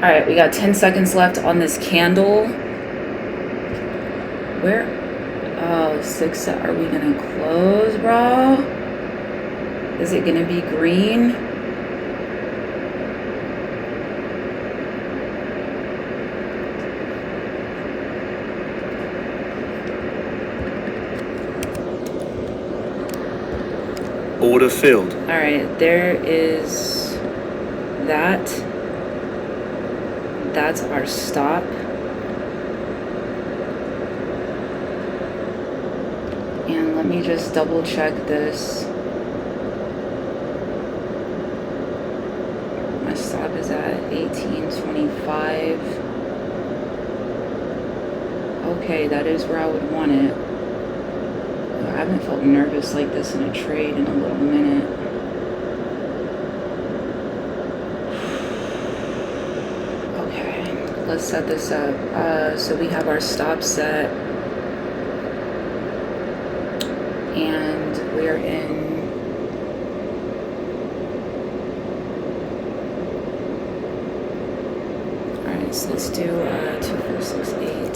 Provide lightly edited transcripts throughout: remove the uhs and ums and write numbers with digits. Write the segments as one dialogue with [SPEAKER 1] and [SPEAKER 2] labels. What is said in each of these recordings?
[SPEAKER 1] Alright, we got 10 seconds left on this candle. Where? Oh, 6. Are we gonna close, bro? Is it gonna be green?
[SPEAKER 2] Order filled.
[SPEAKER 1] Alright, there is that. That's our stop. And let me just double check this. My stop is at 1825. Okay, that is where I would want it. I haven't felt nervous like this in a trade in a little minute. Okay, let's set this up. So we have our stop set. And we are in alright, so let's do 2468.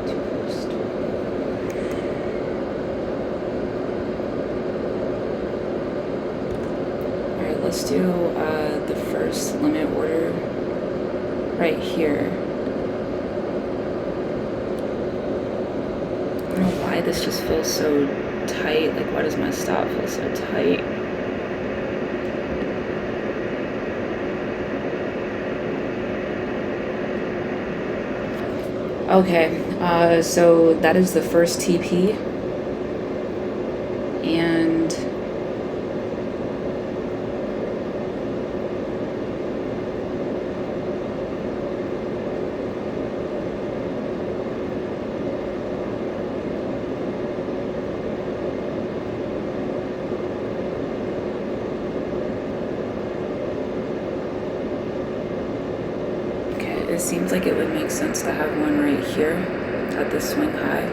[SPEAKER 1] 2468. Alright, let's do the first limit order right here. I don't know why this just feels so tight. Like, why does my stop feel so tight? Okay, so that is the first TP. And it seems like it would make sense to have one right here at the swing high.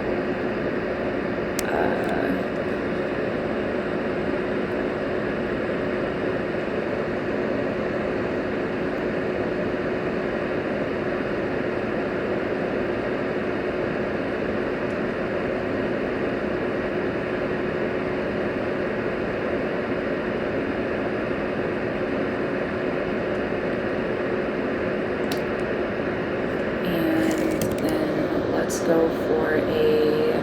[SPEAKER 1] Go for a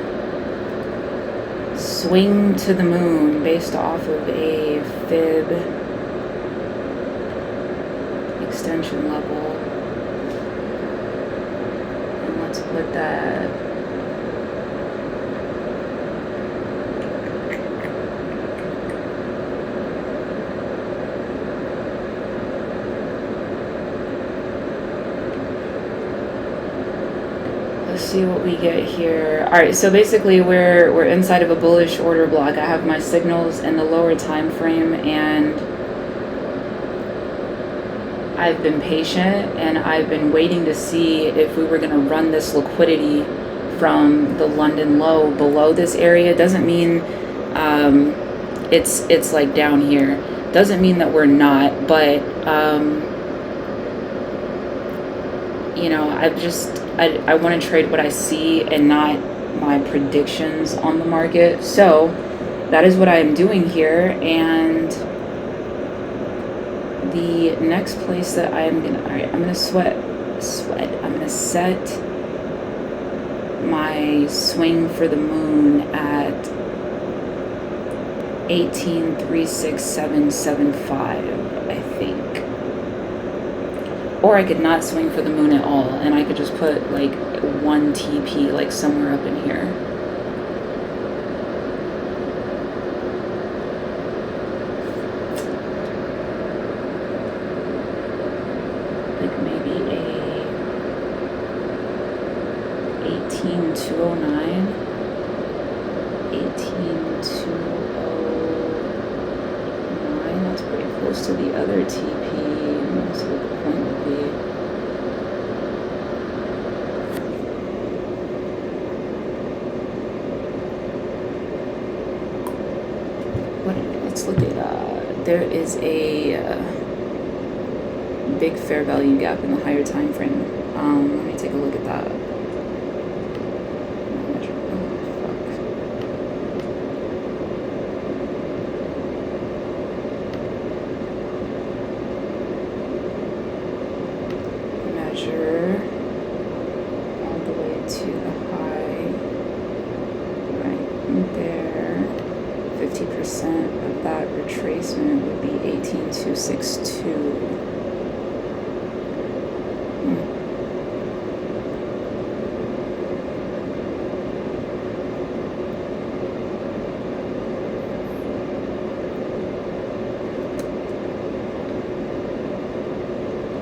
[SPEAKER 1] swing to the moon based off of a fib extension level, and let's put that see what we get here. All right, so basically we're inside of a bullish order block. I have my signals in the lower time frame, and I've been patient and I've been waiting to see if we were going to run this liquidity from the London low below this area. Doesn't mean it's like down here. Doesn't mean that we're not, but you know, I want to trade what I see and not my predictions on the market. So that is what I am doing here. And the next place that I'm going to, all right, I'm going to sweat. I'm going to set my swing for the moon at 18,36775, I think. Or I could not swing for the moon at all, and I could just put like one TP like somewhere up in here. Like maybe a 18,209, 18,209. That's pretty close to the other TP. Let's see what the point would be. Let's look at, there is a, big fair value gap in the higher time frame. Let me take a look at that. Measure all the way to the high right there. 50% of that retracement would be 18,262.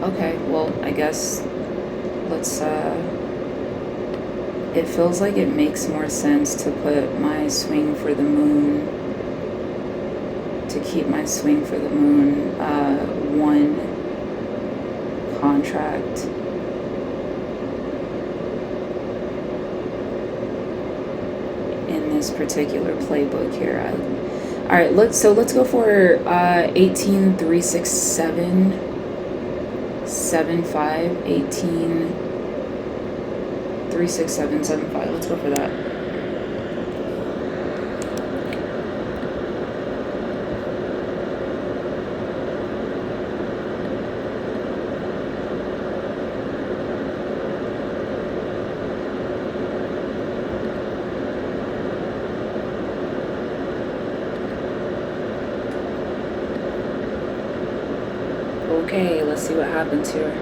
[SPEAKER 1] Okay, well, I guess let's, it feels like it makes more sense to put my swing for the moon, to keep my swing for the moon, one contract. In this particular playbook here. All right, let's go for 18,367. 75, 18,367.75. Let's go for that. Okay, let's see what happens here.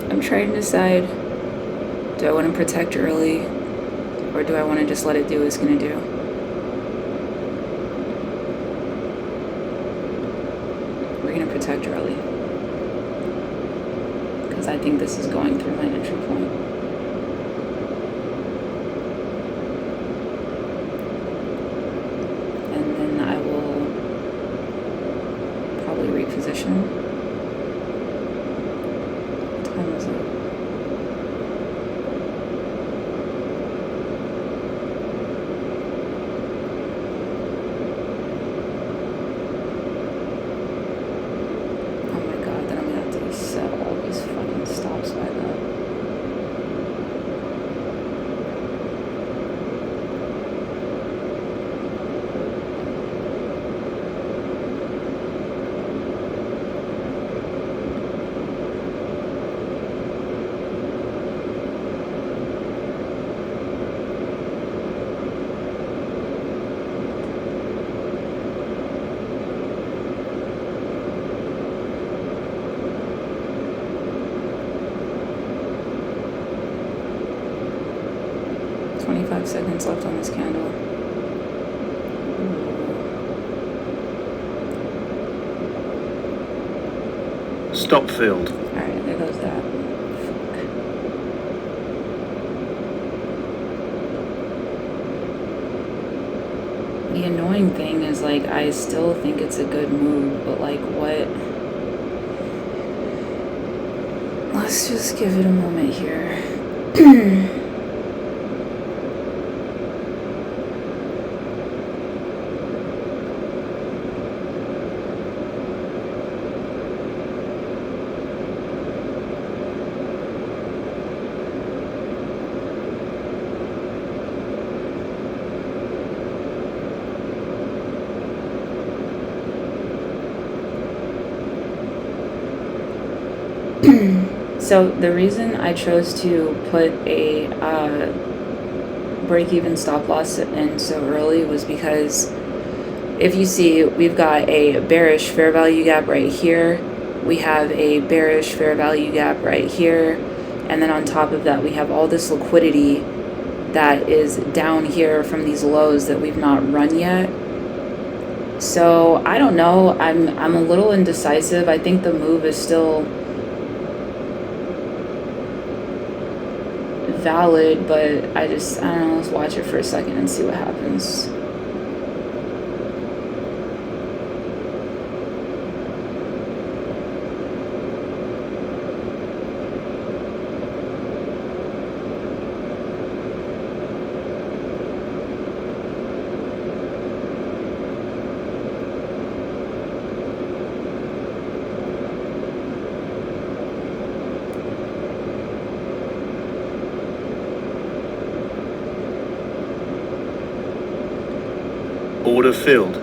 [SPEAKER 1] I'm trying to decide, do I want to protect early, or do I want to just let it do what it's going to do? We're going to protect early, because I think this is going through my entry point. And then I will probably reposition. Seconds left on this candle.
[SPEAKER 2] Stop filled.
[SPEAKER 1] Alright, there goes that. The annoying thing is, like, I still think it's a good move, but, like, what? Let's just give it a moment here. So the reason I chose to put a break-even stop loss in so early was because if you see, we've got a bearish fair value gap right here. We have a bearish fair value gap right here. And then on top of that, we have all this liquidity that is down here from these lows that we've not run yet. So I don't know. I'm a little indecisive. I think the move is still valid, but I don't know. Let's watch it for a second and see what happens.
[SPEAKER 2] Order filled.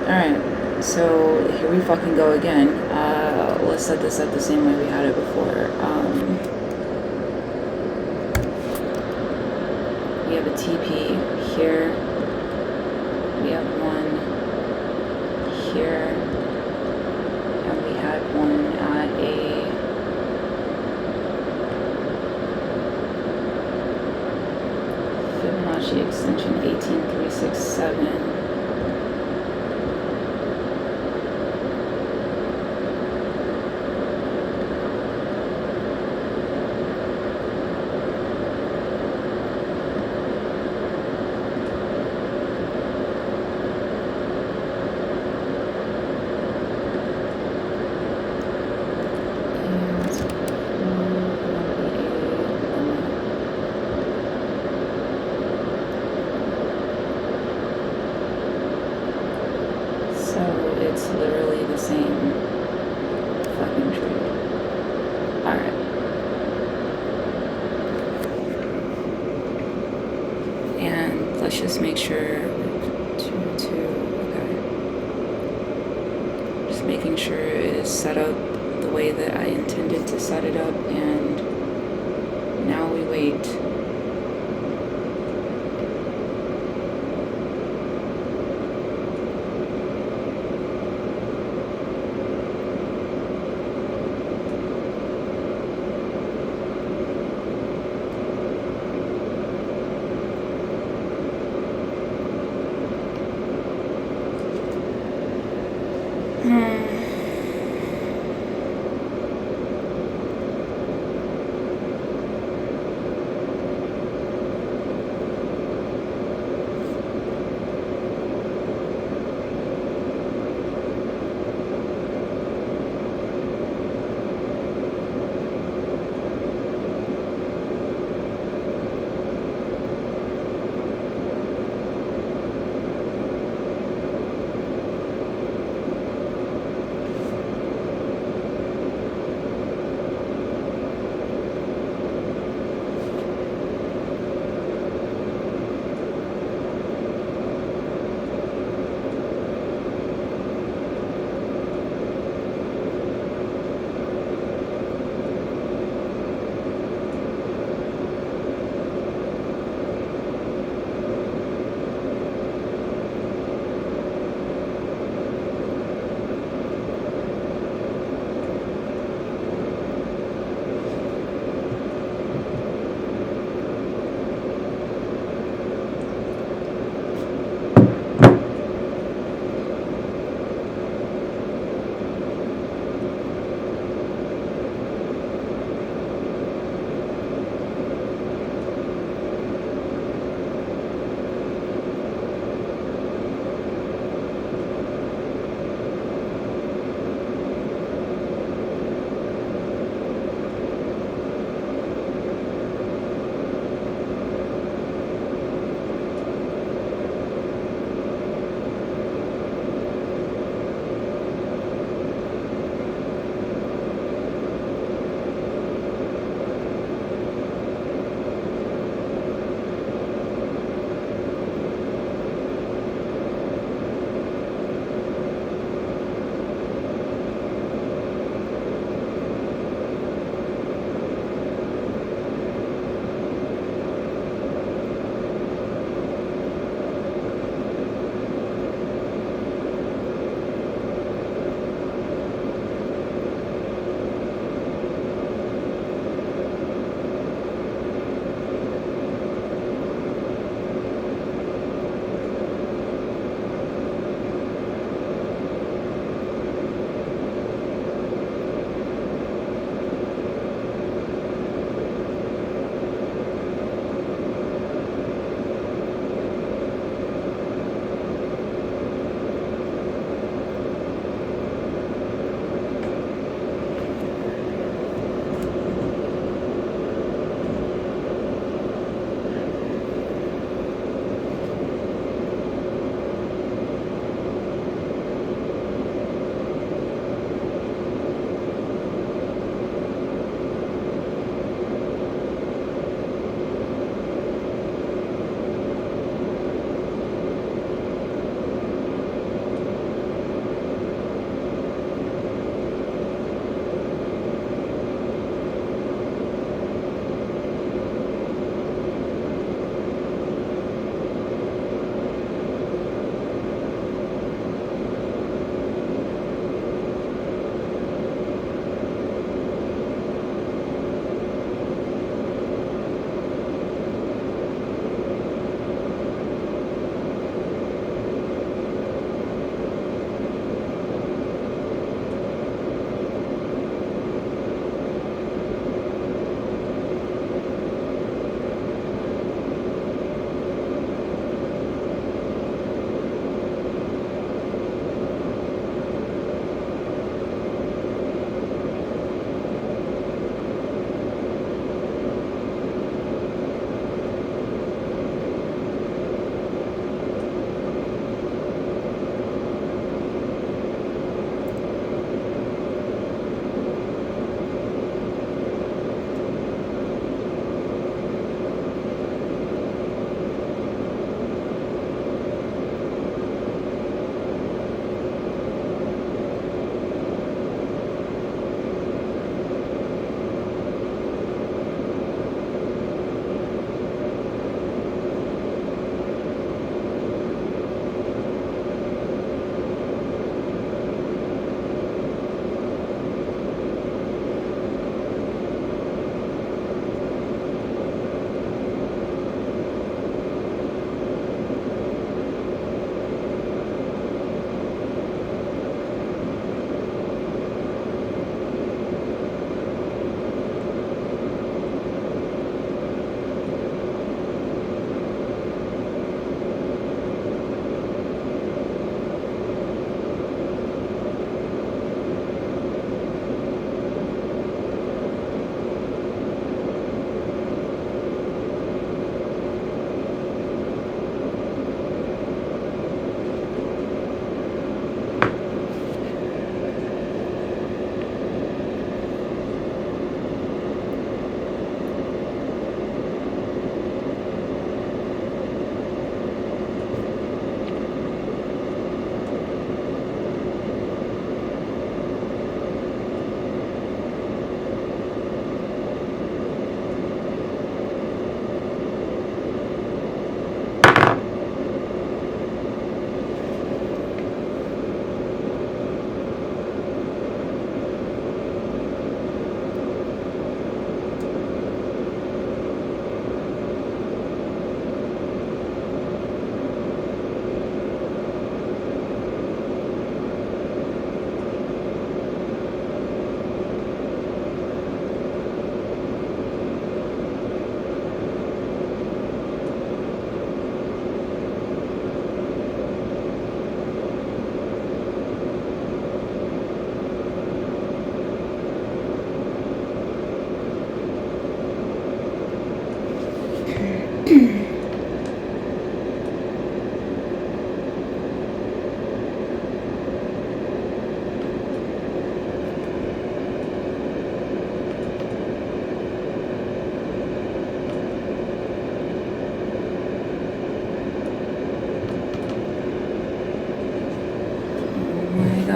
[SPEAKER 1] Alright, so here we fucking go again. Let's set this up the same way we had it before. We have a TP here. We have one here. And we had one at a Fibonacci extension 18367. It's literally the same fucking trade. Alright. And let's just make sure, okay. Just making sure it is set up the way that I intended to set it up, and now we wait.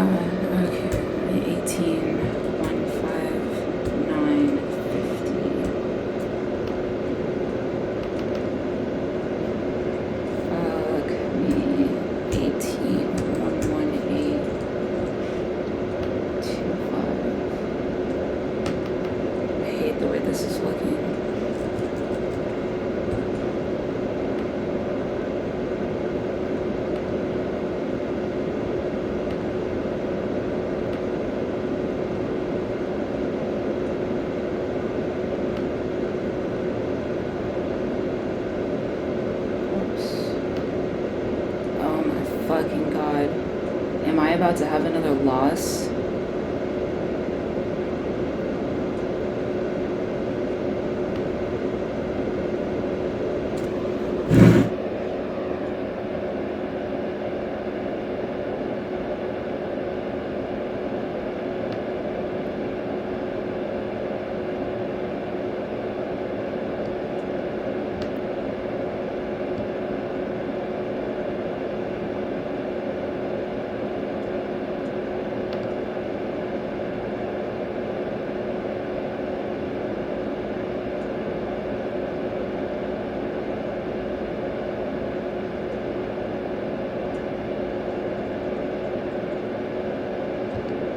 [SPEAKER 1] God. Okay. 18, 1, 5, 9, 50. Fuck me. 18, 1, 1, 8, 2, 5. I hate the way this is looking. Oh my fucking god. Am I about to have another loss?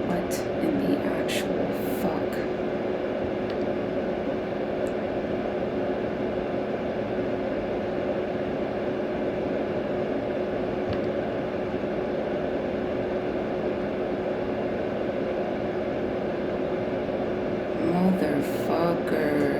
[SPEAKER 1] What in the actual fuck? Motherfucker.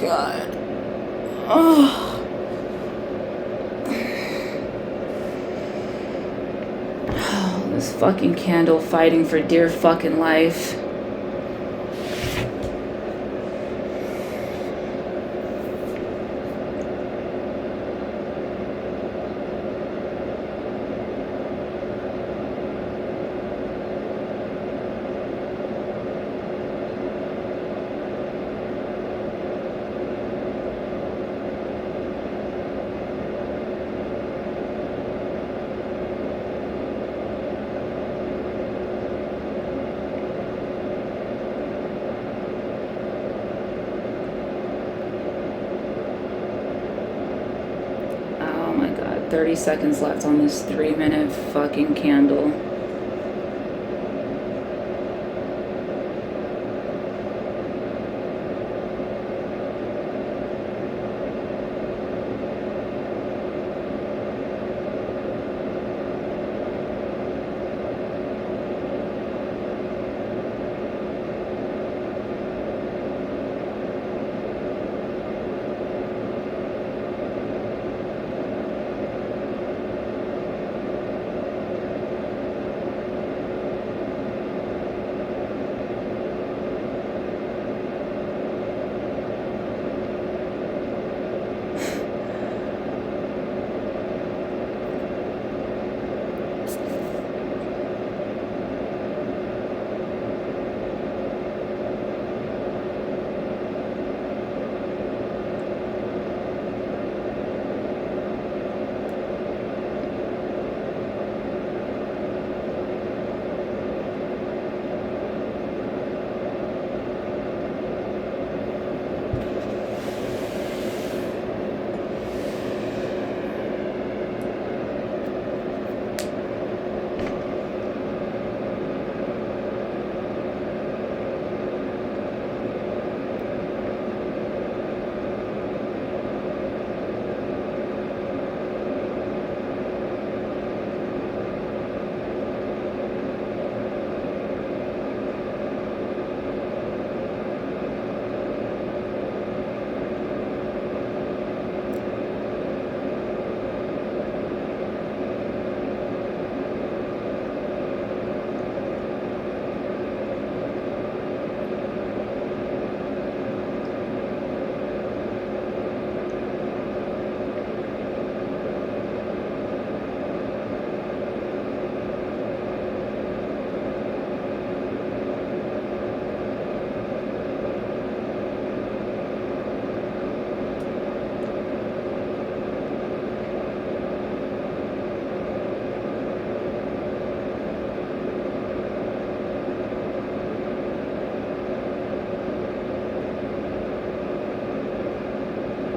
[SPEAKER 1] God. Oh. Oh, this fucking candle fighting for dear fucking life. Oh my God, 30 seconds left on this 3-minute fucking candle.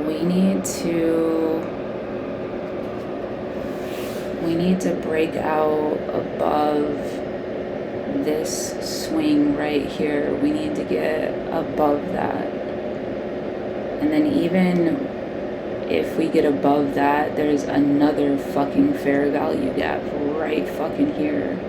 [SPEAKER 1] We need to break out above this swing right here. We need to get above that. And then even if we get above that, there's another fucking fair value gap right fucking here.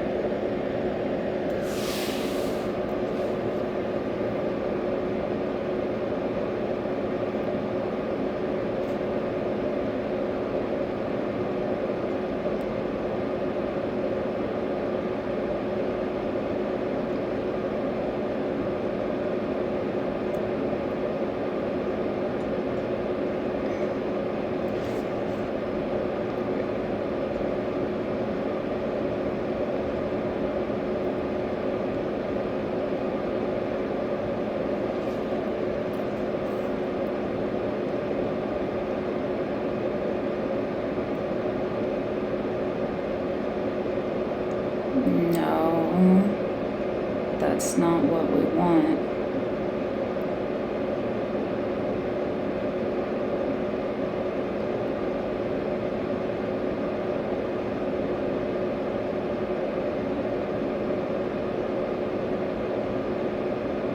[SPEAKER 1] No, that's not what we want.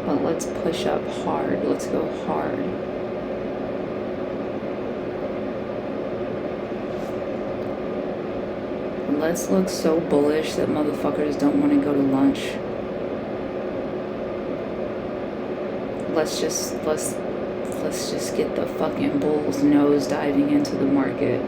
[SPEAKER 1] But let's push up hard. Let's go hard. Let's look so bullish that motherfuckers don't want to go to lunch. Let's Let's just get the fucking bulls nose diving into the market.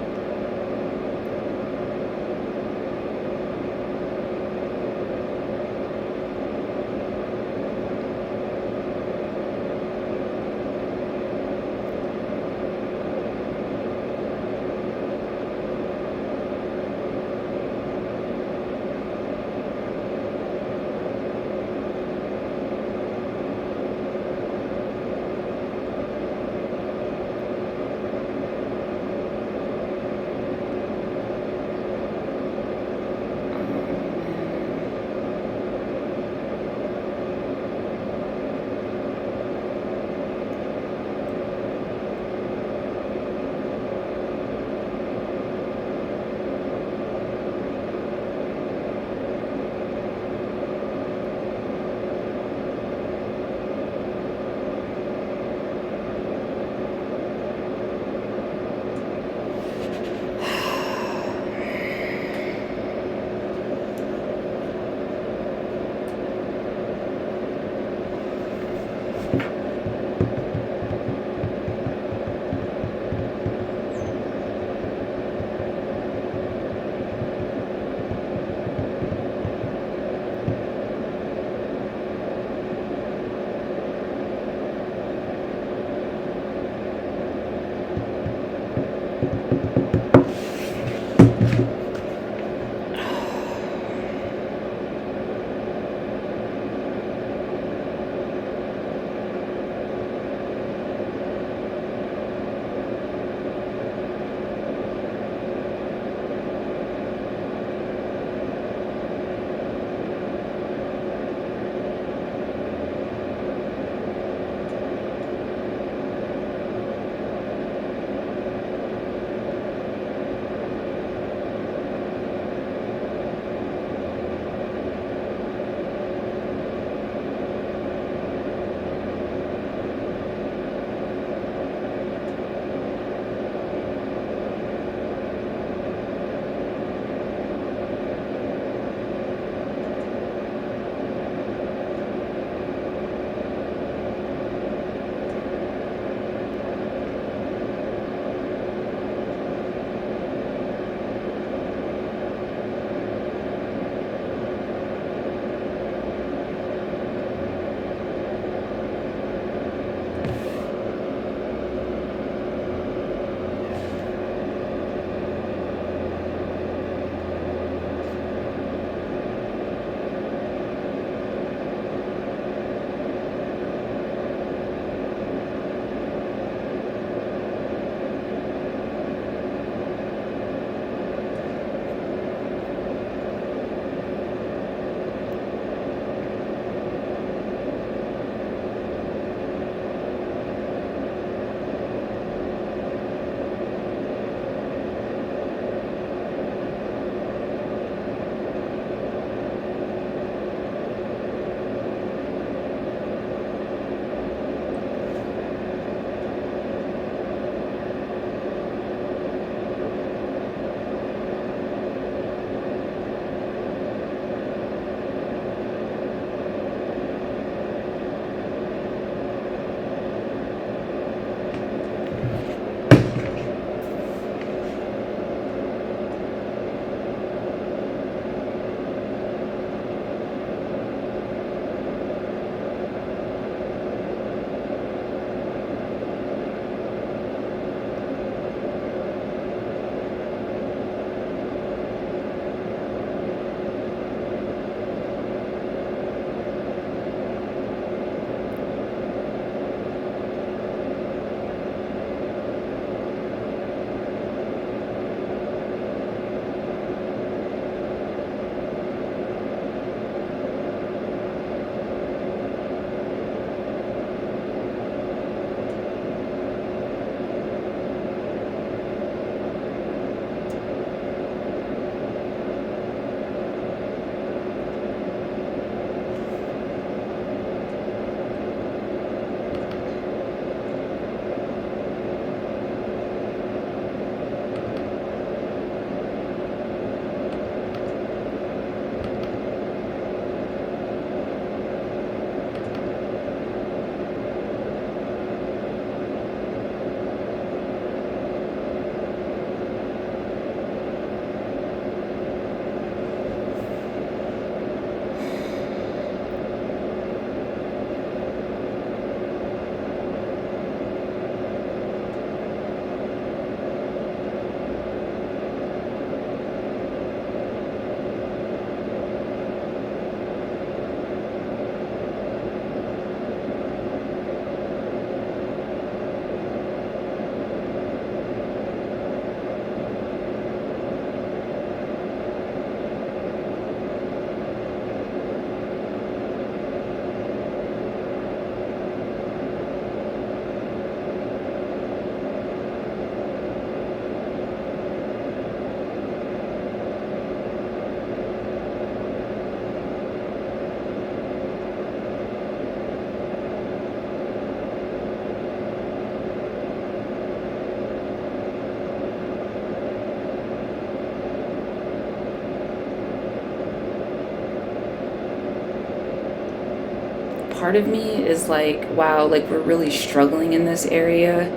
[SPEAKER 1] part of me is like, wow, like we're really struggling in this area.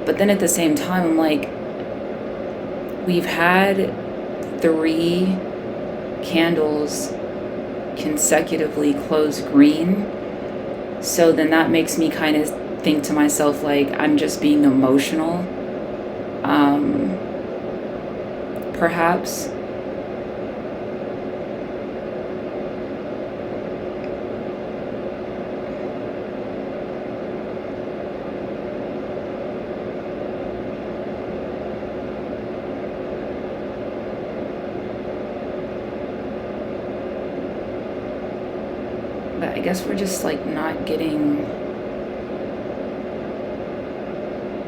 [SPEAKER 1] But then at the same time, I'm like, we've had 3 candles consecutively close green. So then that makes me kind of think to myself, like, I'm just being emotional. Perhaps. But I guess we're just like not getting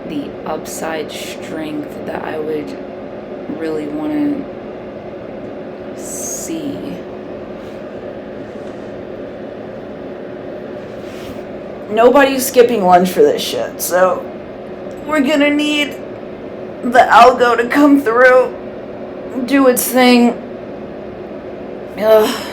[SPEAKER 1] the upside strength that I would really want to see. Nobody's skipping lunch for this shit, so we're gonna need the algo to come through, do its thing. Ugh.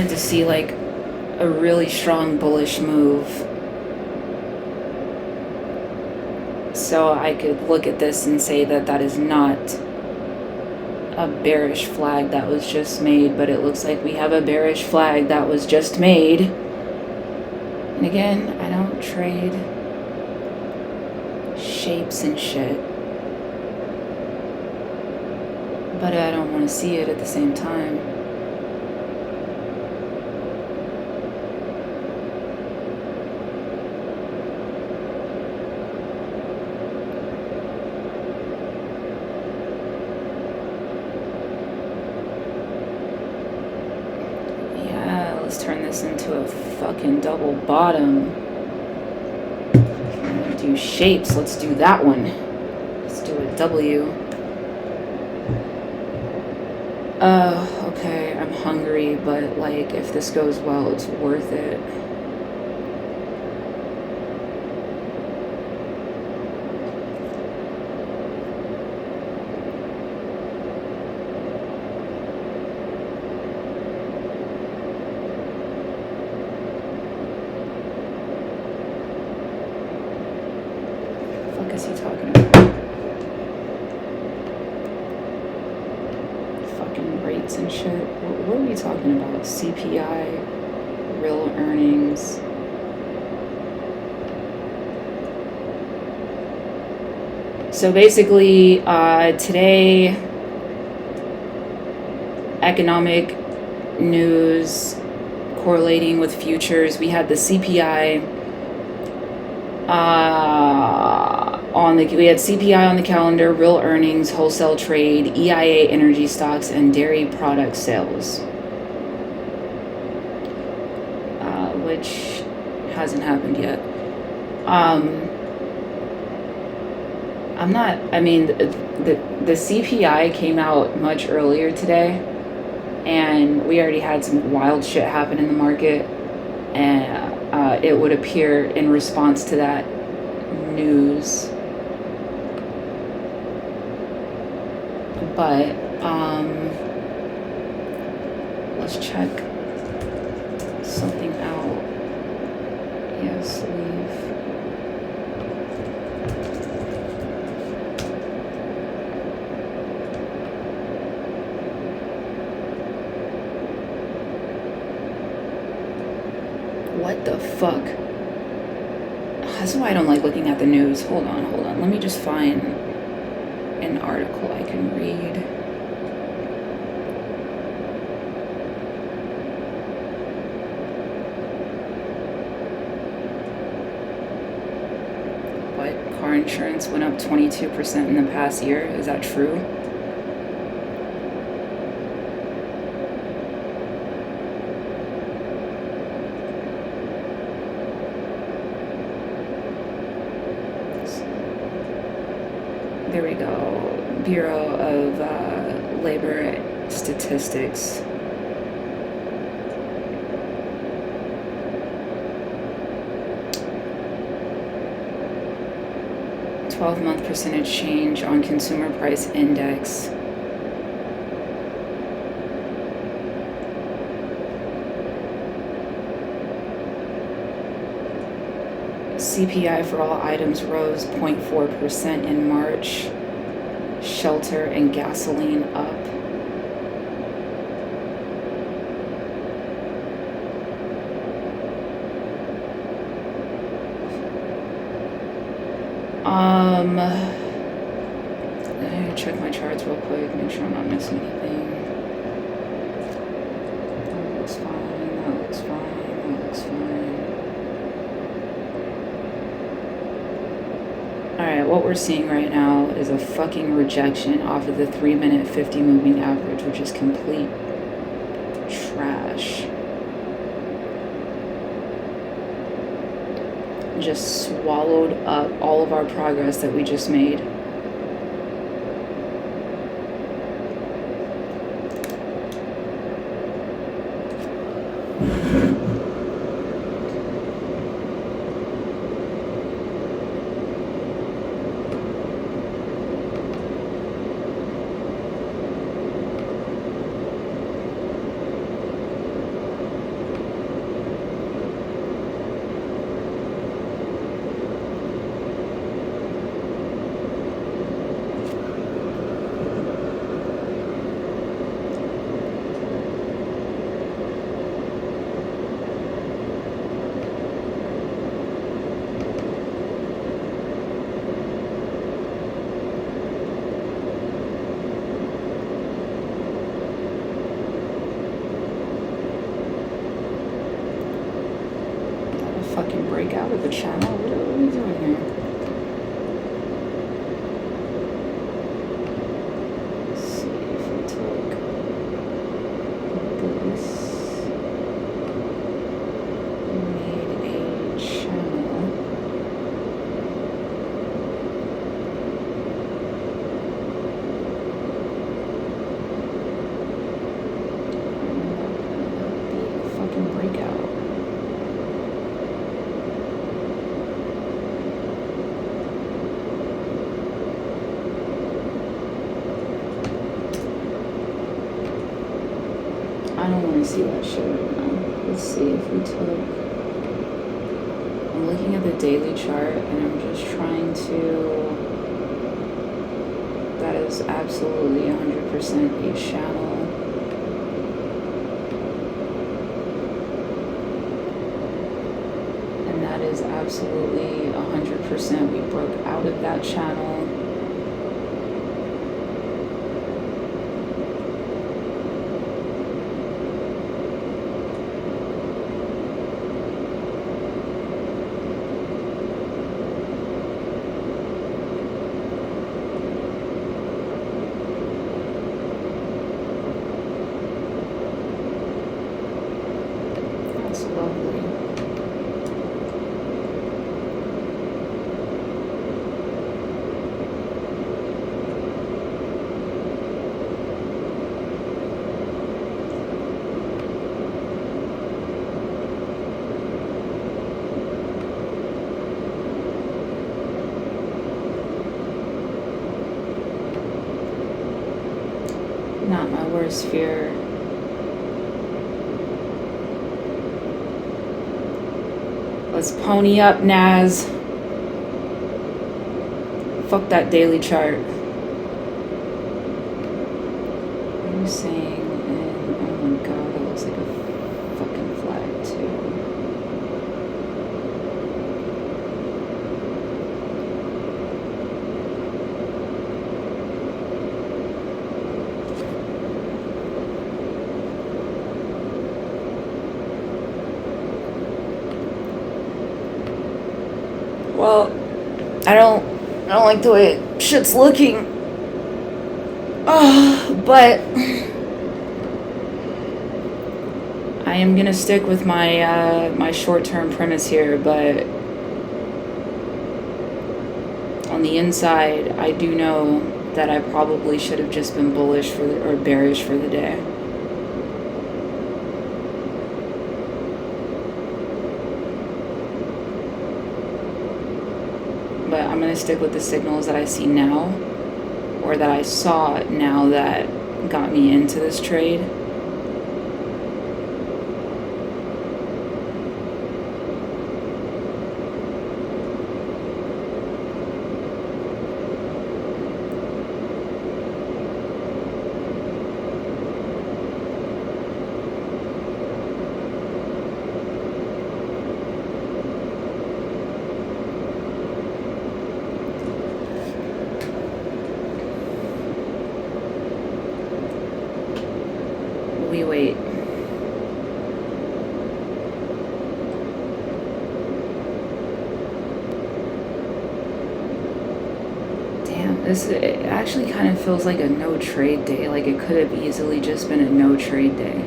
[SPEAKER 1] To see like a really strong bullish move, so I could look at this and say that that is not a bearish flag that was just made, but it looks like we have a bearish flag that was just made. And again, I don't trade shapes and shit, but I don't want to see it at the same time. Turn this into a fucking double bottom. Do shapes. Let's do that one. Let's do a W. Okay, I'm hungry, but like if this goes well, it's worth it. Is he talking about? Fucking rates and shit. What are we talking about? CPI, real earnings. So basically, today, economic news correlating with futures. We had the CPI. We had CPI on the calendar, real earnings, wholesale trade, EIA energy stocks, and dairy product sales, which hasn't happened yet. The CPI came out much earlier today, and we already had some wild shit happen in the market, and it would appear in response to that news. But let's check something out. Yes, leave. What the fuck? That's why I don't like looking at the news. Hold on. Let me just find an article I can read. What? Car insurance went up 22% in the past year. Is that true? There we go. Bureau of Labor Statistics. Month percentage change on consumer price index. CPI for all items rose 0.4% in March. Shelter and gasoline up. I'm gonna check my charts real quick, make sure I'm not missing anything. That looks fine, that looks fine, that looks fine. Alright, what we're seeing right now is a fucking rejection off of the 3-minute 50 moving average, which is complete trash. Just swallowed up all of our progress that we just made. Fucking break out of the channel. What are we doing here? Let's see if we took this, made a channel. Be a fucking breakout. I don't want to see that shit right now. Let's see if we took... I'm looking at the daily chart and I'm just trying to... That is absolutely 100% a channel. And that is absolutely 100% we broke out of that channel. Not my worst fear. Let's pony up, Naz. Fuck that daily chart. What are you saying? And oh my god, that looks like a fucking flag too. Well, I don't like the way shit's looking. But I am gonna stick with my my short-term premise here, but on the inside, I do know that I probably should have just been bullish or bearish for the day. But I'm going to stick with the signals that I see now, or that I saw now, that got me into this trade. We wait. Damn, it actually kind of feels like a no trade day. Like it could have easily just been a no trade day.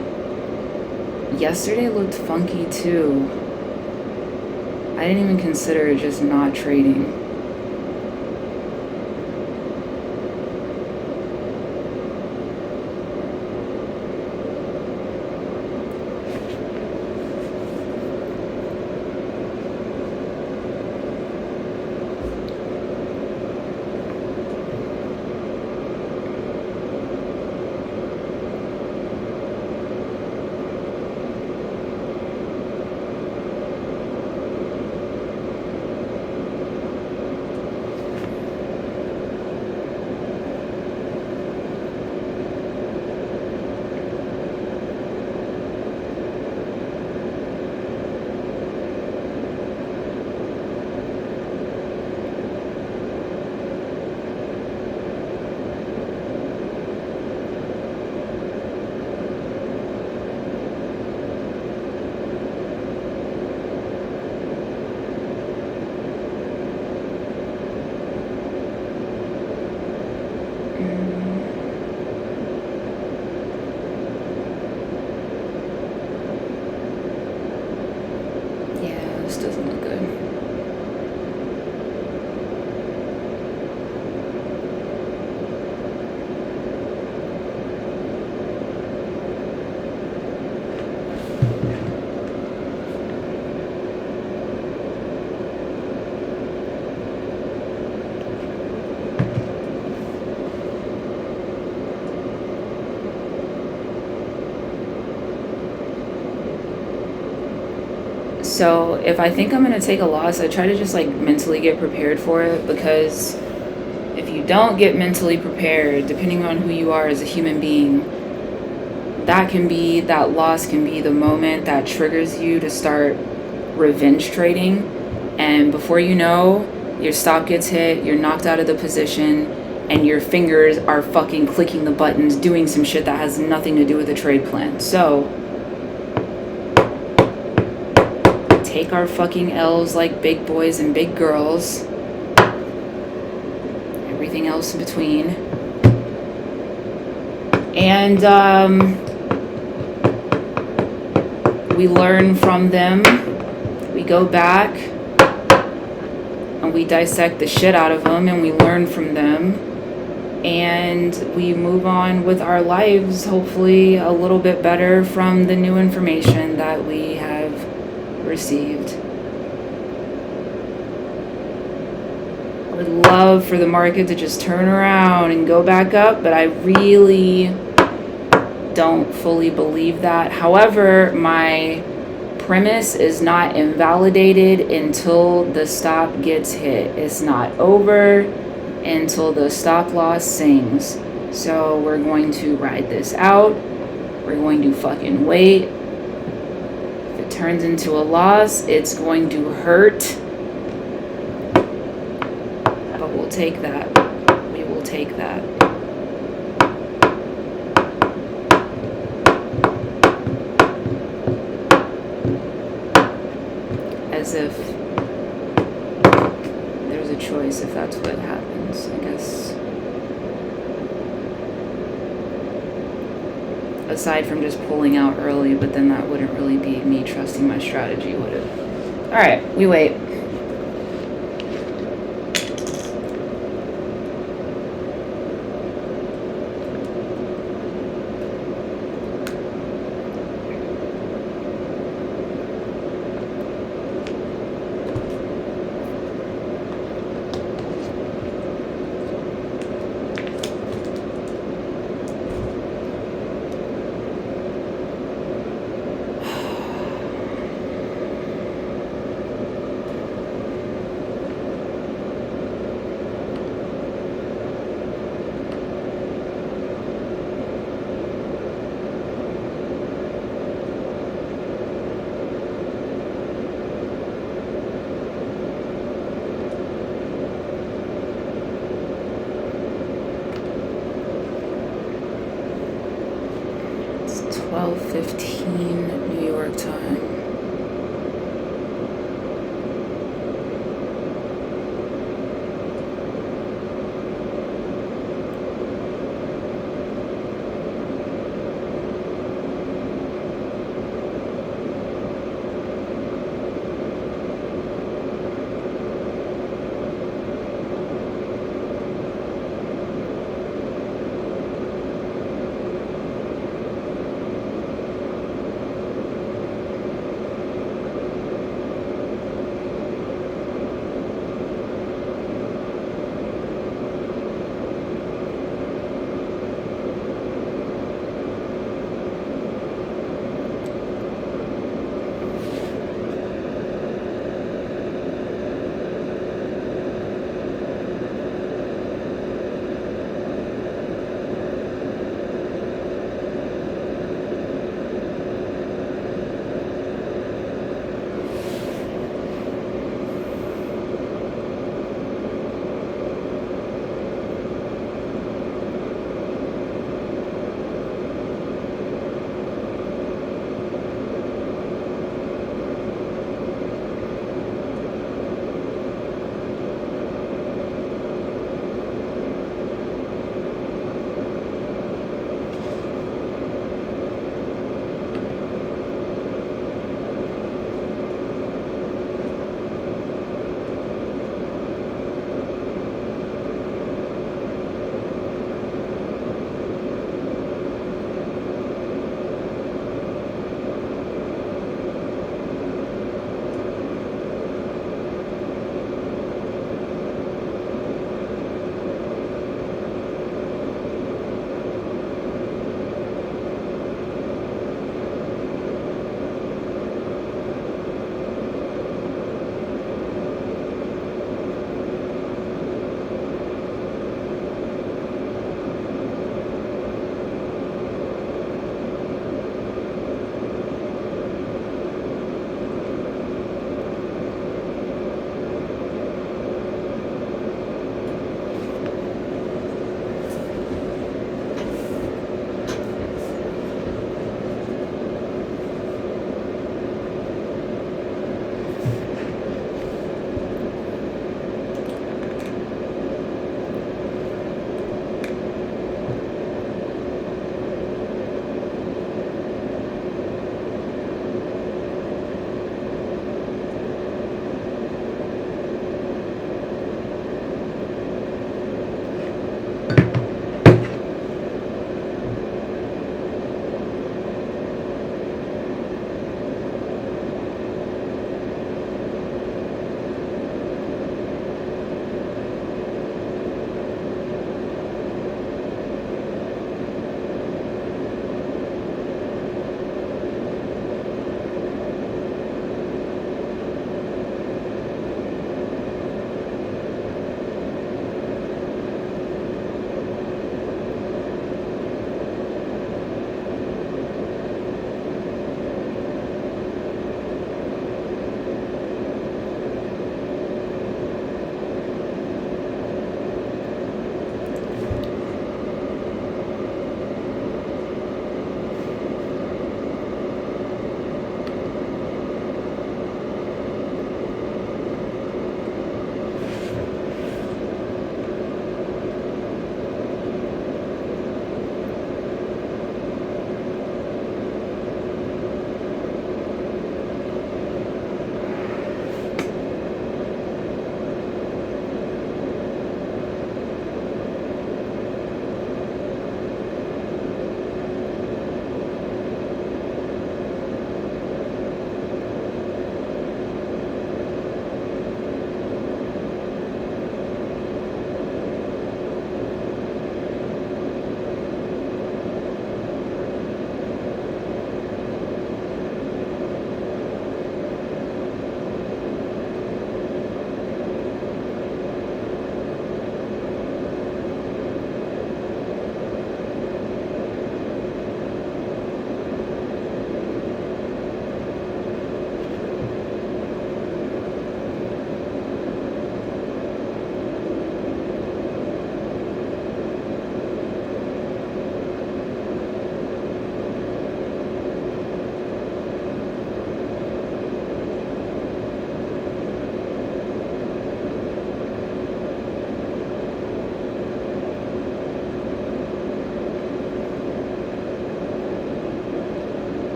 [SPEAKER 1] Yesterday looked funky too. I didn't even consider just not trading. This doesn't look good. So if I think I'm going to take a loss, I try to just like mentally get prepared for it, because if you don't get mentally prepared, depending on who you are as a human being, that loss can be the moment that triggers you to start revenge trading. And before you know, your stop gets hit, you're knocked out of the position, and your fingers are fucking clicking the buttons, doing some shit that has nothing to do with the trade plan. So take our fucking L's like big boys and big girls. Everything else in between. And we learn from them. We go back and we dissect the shit out of them, and we learn from them. And we move on with our lives, hopefully a little bit better from the new information that we have received. I would love for the market to just turn around and go back up, but I really don't fully believe that. However, my premise is not invalidated until the stop gets hit. It's not over until the stop loss sings. So we're going to ride this out. We're going to fucking wait. If it turns into a loss, it's going to hurt. But we'll take that. We will take that. As if there's a choice if that's what happens, I guess. Aside from just pulling out early, but then that wouldn't really be me trusting my strategy, would it? Alright, we wait.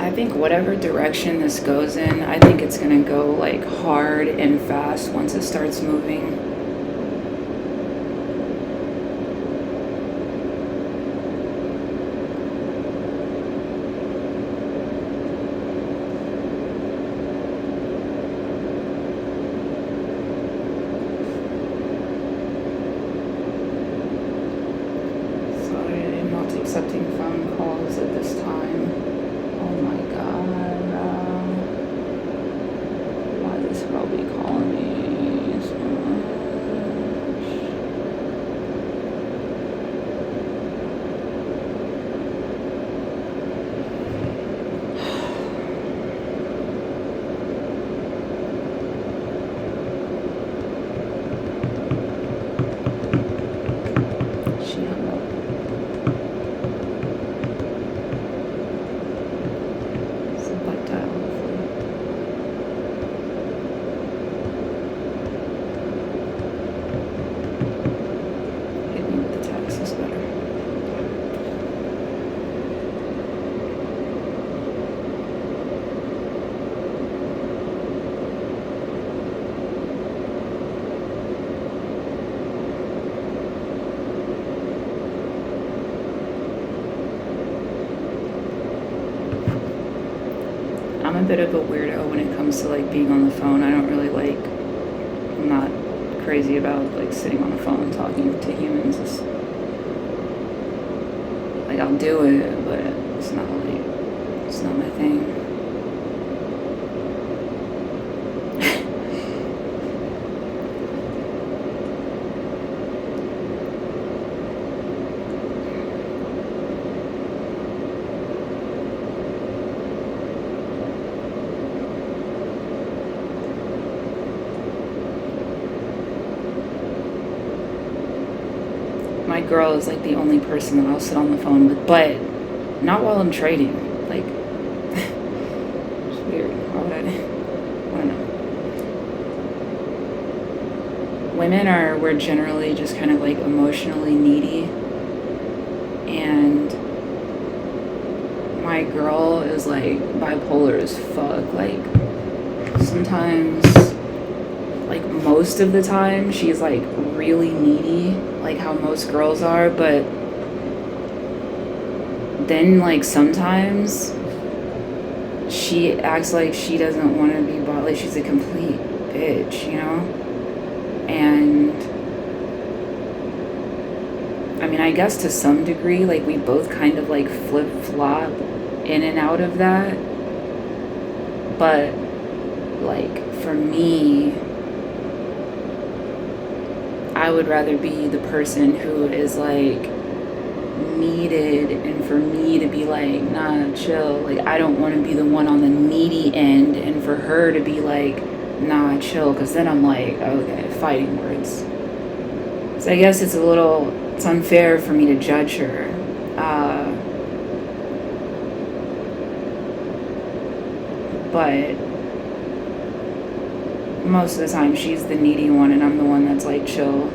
[SPEAKER 1] I think whatever direction this goes in, I think it's gonna go like hard and fast once it starts moving. Sorry, I'm not accepting phone calls at this time. Oh my god. Why this girl be calling me so much? She hung up. It's a butt dial, hopefully. Hit me with the text is better. I'm a bit of a weirdo when it comes to like being on the phone. I don't really like, I'm not crazy about like sitting on the phone and talking to humans. It's, like I'll do it, but it's not my thing. My girl is like the only person that I'll sit on the phone with, but not while I'm trading. Like, it's weird. Why would I don't know. We're generally just kind of like emotionally needy. And my girl is like bipolar as fuck. Like, sometimes, like most of the time, she's like really needy, like how most girls are, but then like sometimes she acts like she doesn't want to be bought, like she's a complete bitch, you know? And I mean, I guess to some degree, like we both kind of like flip-flop in and out of that, but like for me, I would rather be the person who is like needed, and for me to be like, nah, chill. Like, I don't want to be the one on the needy end, and for her to be like, nah, chill, because then I'm like, okay, fighting words. So I guess it's unfair for me to judge her. But most of the time she's the needy one and I'm the one that's like chill.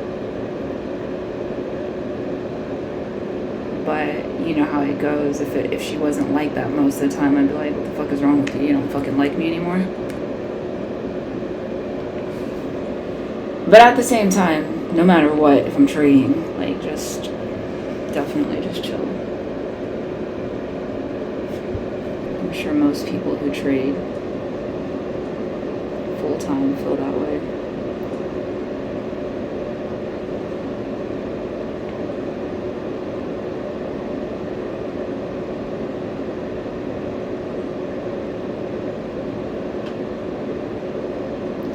[SPEAKER 1] But you know how it goes. If she wasn't like that most of the time, I'd be like, what the fuck is wrong with you? You don't fucking like me anymore? But at the same time, no matter what, if I'm trading, like just definitely just chill. I'm sure most people who trade full-time feel that way.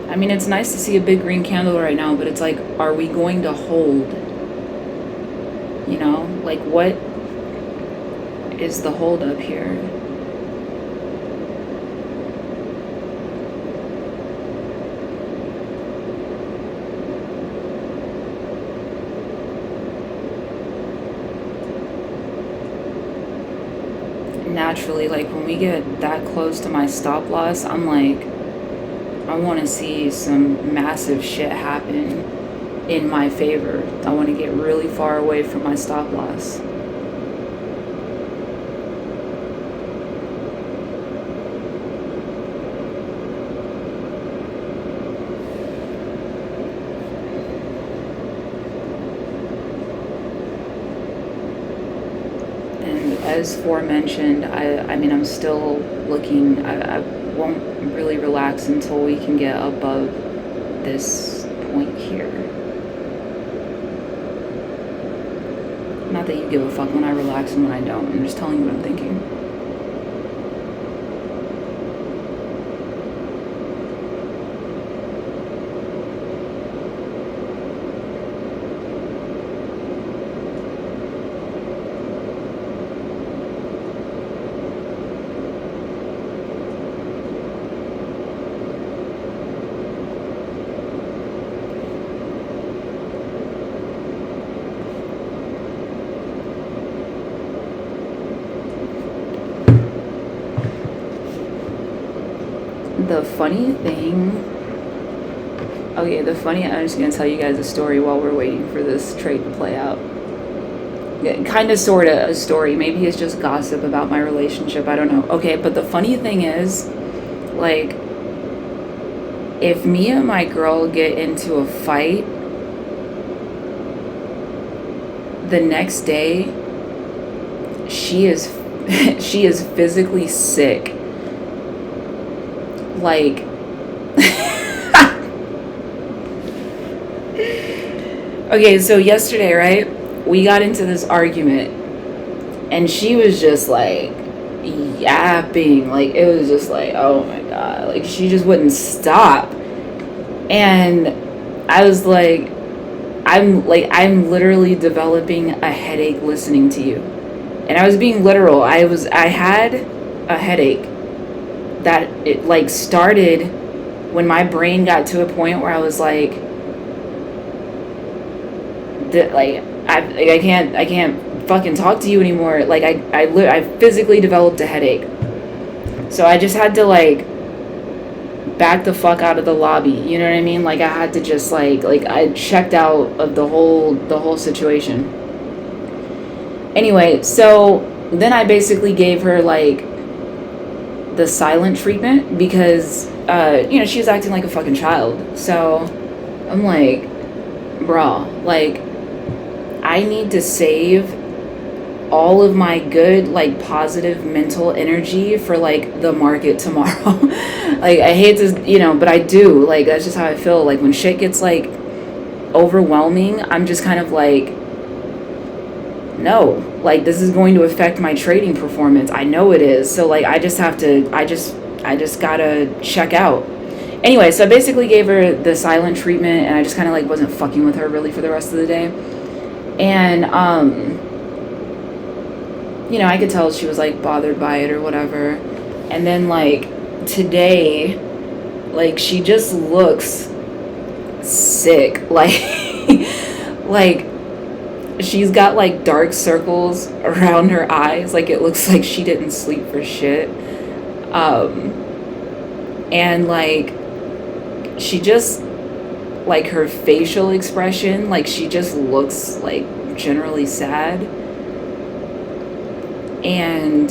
[SPEAKER 1] I mean, it's nice to see a big green candle right now, but it's like, are we going to hold? You know, like what is the hold up here? Naturally, like when we get that close to my stop loss, I'm like, I want to see some massive shit happen in my favor. I want to get really far away from my stop loss. as forementioned, I mean, I'm still looking. I won't really relax until we can get above this point here. Not that you give a fuck when I relax and when I don't. I'm just telling you what I'm thinking. The funny thing, I'm just going to tell you guys a story while we're waiting for this trade to play out. Kind of, sort of a story. Maybe it's just gossip about my relationship. I don't know. Okay, but the funny thing is, like, if me and my girl get into a fight, the next day, she is physically sick. Like, okay, so yesterday, right, we got into this argument, and she was just like yapping, like, it was just like, oh my god, like, she just wouldn't stop. And I was like, I'm literally developing a headache listening to you. And I was being literal. I had a headache that it like started when my brain got to a point where I was like, I can't fucking talk to you anymore. Like, I physically developed a headache. So I just had to like back the fuck out of the lobby. You know what I mean? Like, I had to just like I checked out of the whole situation. Anyway, so then I basically gave her like the silent treatment because she was acting like a fucking child. So I'm like, bruh, like, I need to save all of my good, like, positive mental energy for like the market tomorrow. Like, I hate to, but I do. Like, that's just how I feel. Like, when shit gets like overwhelming, I'm just kind of like, no, like, this is going to affect my trading performance. I know it is. So like, I just gotta check out. Anyway, so I basically gave her the silent treatment, and I just kind of like wasn't fucking with her really for the rest of the day. And I could tell she was like bothered by it or whatever. And then like today, like, she just looks sick. Like like, she's got like dark circles around her eyes. Like, it looks like she didn't sleep for shit. And like, she just, like, her facial expression, like, she just looks like generally sad. And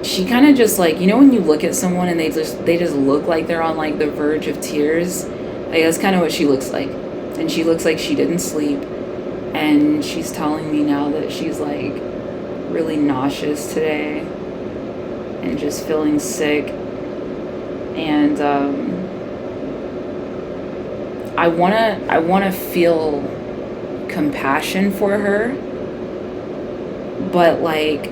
[SPEAKER 1] she kind of just like, when you look at someone and they just look like they're on like the verge of tears, like, that's kind of what she looks like. And she looks like she didn't sleep. And she's telling me now that she's like really nauseous today and just feeling sick. And I wanna feel compassion for her, but like,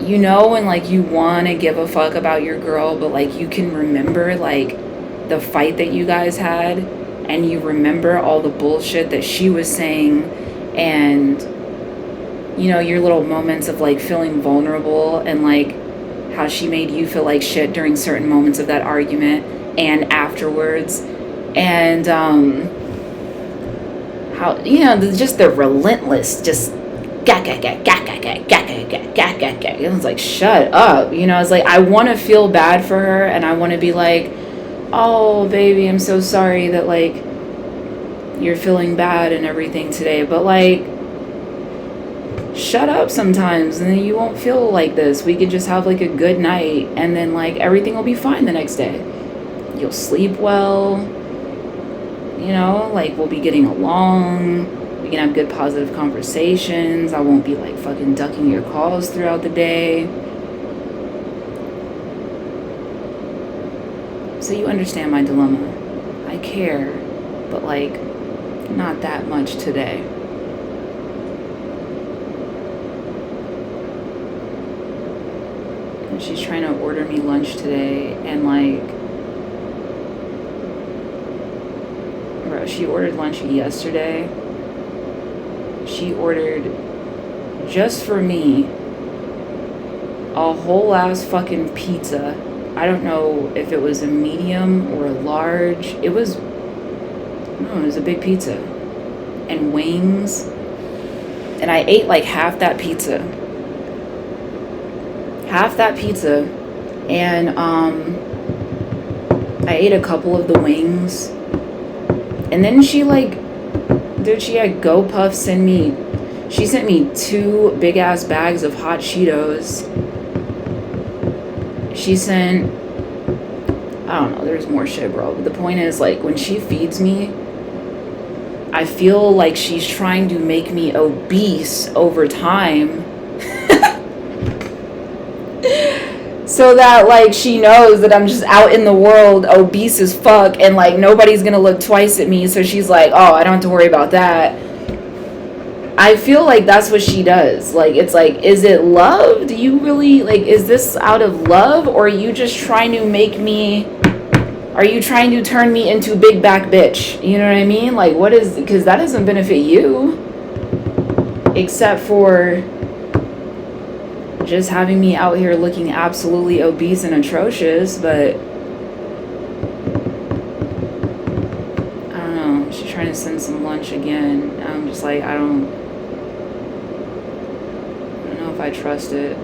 [SPEAKER 1] when like you want to give a fuck about your girl, but like you can remember like the fight that you guys had, and you remember all the bullshit that she was saying, and your little moments of like feeling vulnerable, and like how she made you feel like shit during certain moments of that argument and afterwards, and how just the relentless just it was like, shut up. It's like, I want to feel bad for her, and I want to be like, oh baby, I'm so sorry that like you're feeling bad and everything today, but like, shut up sometimes, and then you won't feel like this. We could just have like a good night, and then like everything will be fine the next day. You'll sleep well, like, we'll be getting along. We can have good positive conversations. I won't be like fucking ducking your calls throughout the day. So you understand my dilemma. I care, but like not that much today. And she's trying to order me lunch today, and like, bro, she ordered lunch yesterday. She ordered just for me a whole ass fucking pizza. I don't know if it was a medium or a large. It was a big pizza. And wings. And I ate like half that pizza. And I ate a couple of the wings. And then she like, dude, she had GoPuff send me, she sent me 2 big ass bags of hot Cheetos. She sent, I don't know, there's more shit, bro. But the point is, like, when she feeds me, I feel like she's trying to make me obese over time. So that, like, she knows that I'm just out in the world obese as fuck, and, like, nobody's gonna look twice at me. So she's like, oh, I don't have to worry about that. I feel like that's what she does. Like, it's like, is it love? Do you really, like, is this out of love? Or are you just trying to make me, are you trying to turn me into big back bitch? You know what I mean? Like, what is, because that doesn't benefit you. Except for just having me out here looking absolutely obese and atrocious. But I don't know. She's trying to send some lunch again. I'm just like, I don't know if I trust it.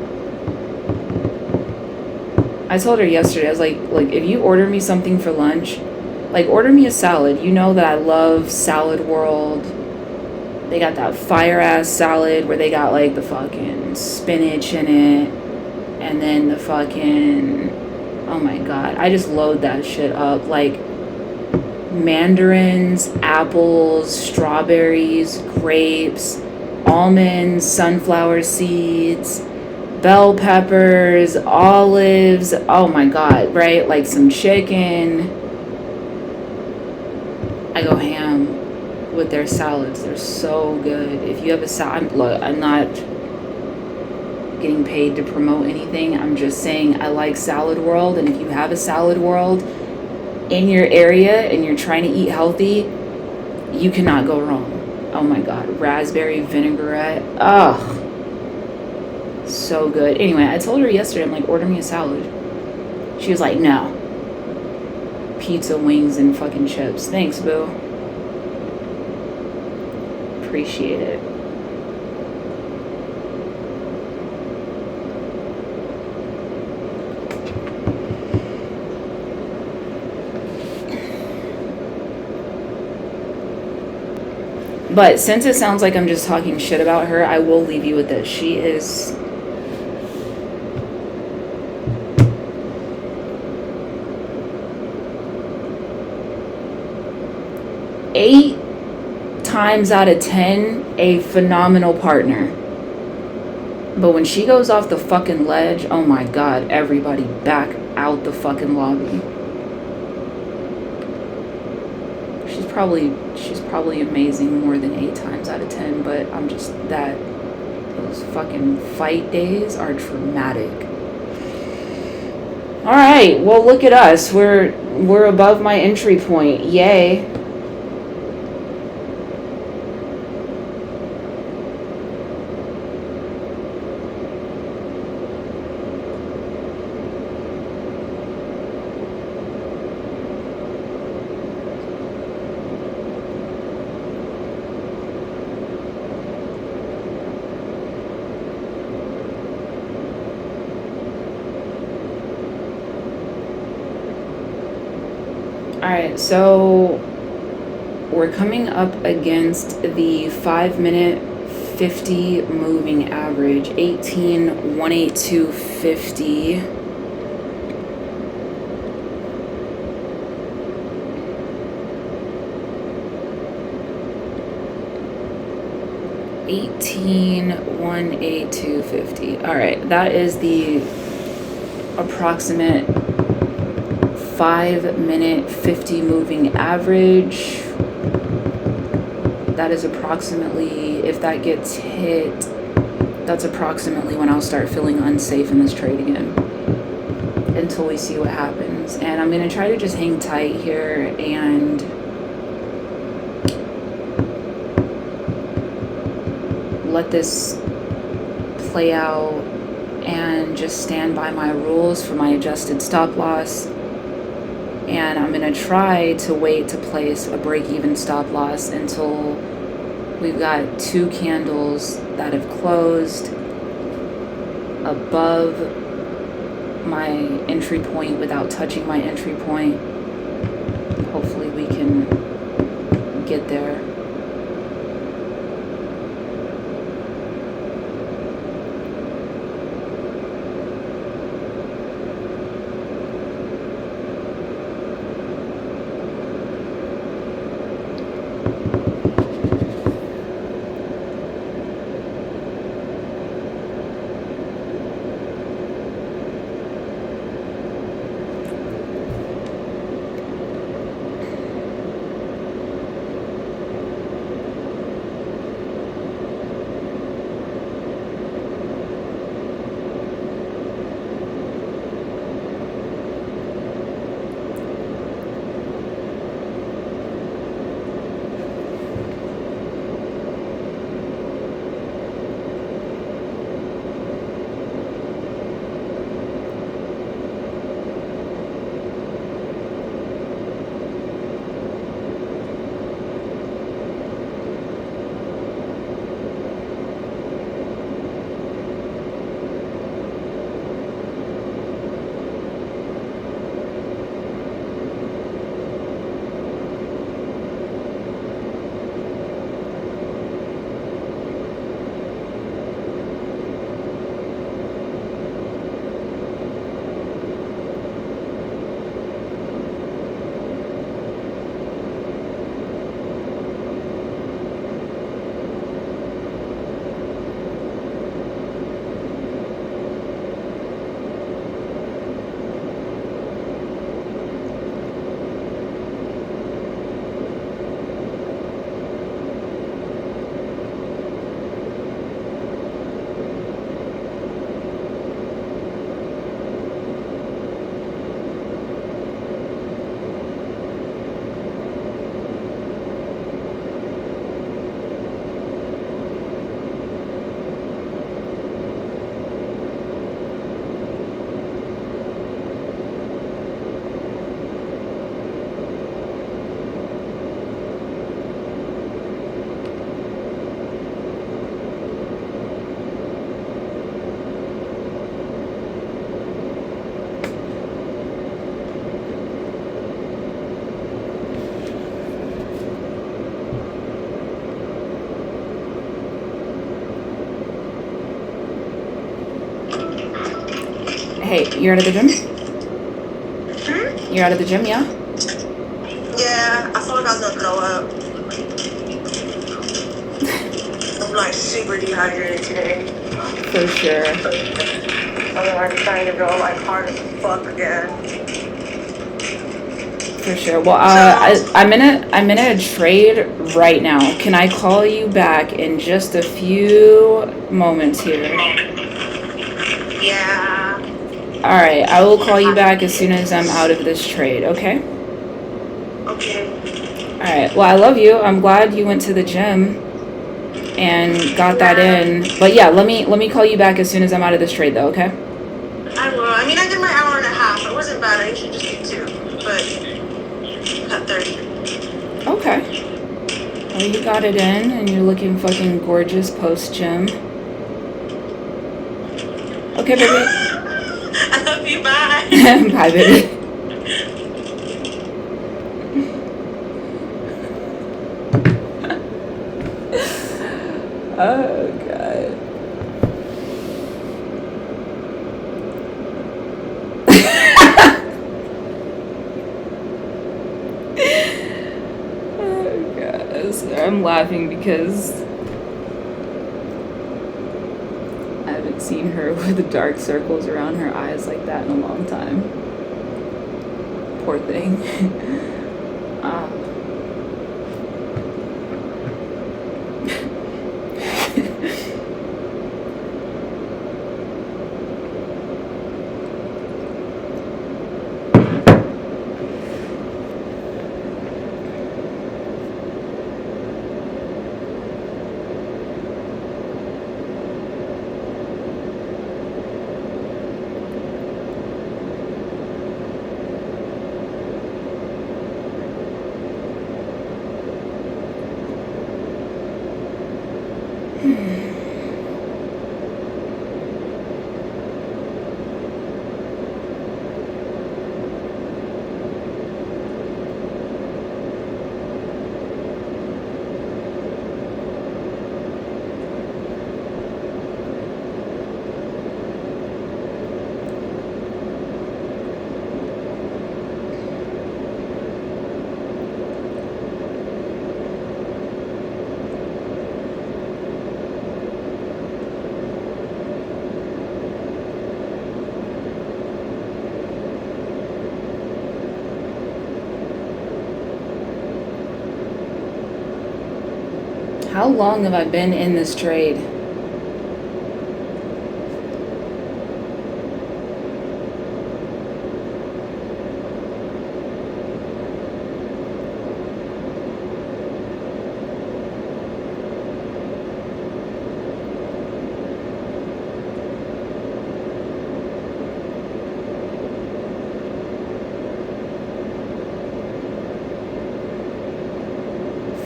[SPEAKER 1] I told her yesterday, I was like, if you order me something for lunch, like, order me a salad. You know that I love Salad World. They got that fire-ass salad where they got, like, the fucking spinach in it. And then the fucking, oh my God, I just load that shit up. Like, mandarins, apples, strawberries, grapes, almonds, sunflower seeds, bell peppers, olives, oh my God, right? Like some chicken. I go ham with their salads. They're so good. If you have a salad, look, I'm not getting paid to promote anything. I'm just saying I like Salad World, and if you have a Salad World in your area and you're trying to eat healthy, you cannot go wrong. Oh my God, raspberry vinaigrette. Ugh. So good. Anyway, I told her yesterday, I'm like, order me a salad. She was like, no. Pizza, wings, and fucking chips. Thanks, boo. Appreciate it. But since it sounds like I'm just talking shit about her, I will leave you with this. She is eight times out of 10 a phenomenal partner. But when she goes off the fucking ledge, oh my God, everybody back out the fucking lobby. She's probably amazing more than 8 times out of 10, but I'm just that those fucking fight days are traumatic. All right, well, look at us. We're above my entry point. Yay. Alright, so we're coming up against the 5-minute 50 moving average, 18,182.50. 18,182.50. All right, that is the approximate 5-minute 50 moving average. That is approximately, if that gets hit, that's approximately when I'll start feeling unsafe in this trade again, until we see what happens. And I'm going to try to just hang tight here and let this play out and just stand by my rules for my adjusted stop loss. And I'm going to try to wait to place a break-even stop loss until we've got 2 candles that have closed above my entry point without touching my entry point. Hopefully we can get there. Hey, you're out of the gym? You're out of the gym, yeah?
[SPEAKER 3] Yeah, I feel like I was gonna throw up. I'm like super dehydrated today.
[SPEAKER 1] For sure.
[SPEAKER 3] I'm like trying to go like hard as fuck again.
[SPEAKER 1] For sure. Well, I'm in a trade right now. Can I call you back in just a few moments here?
[SPEAKER 3] Yeah.
[SPEAKER 1] All right, I will call you back as soon as I'm out of this trade, okay?
[SPEAKER 3] Okay.
[SPEAKER 1] All right. Well, I love you. I'm glad you went to the gym and got that in. But yeah, let me call you back as soon as I'm out of this trade, though, okay?
[SPEAKER 3] I will. I mean, I did my hour and a half. It wasn't bad. I usually just do 2, but cut 30.
[SPEAKER 1] Okay. Well, you got it in, and you're looking fucking gorgeous post-gym. Okay, baby.
[SPEAKER 3] I love you. Bye.
[SPEAKER 1] Bye, baby. Oh, God. Oh, God. I'm laughing because seen her with the dark circles around her eyes like that in a long time. Poor thing. How long have I been in this trade?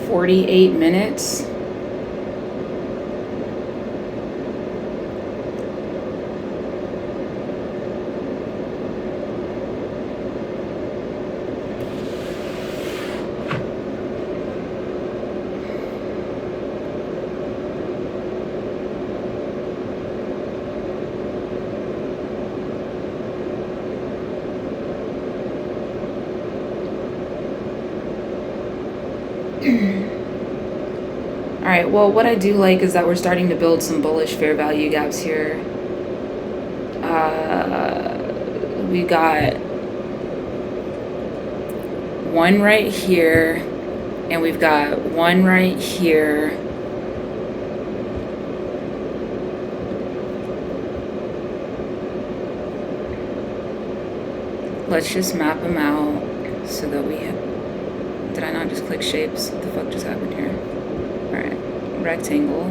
[SPEAKER 1] "48 minutes." All right, well, what I do like is that we're starting to build some bullish fair value gaps here. We got one right here, and we've got one right here. Let's just map them out so that we have... Did I not just click shapes? What the fuck just happened here? Alright, rectangle.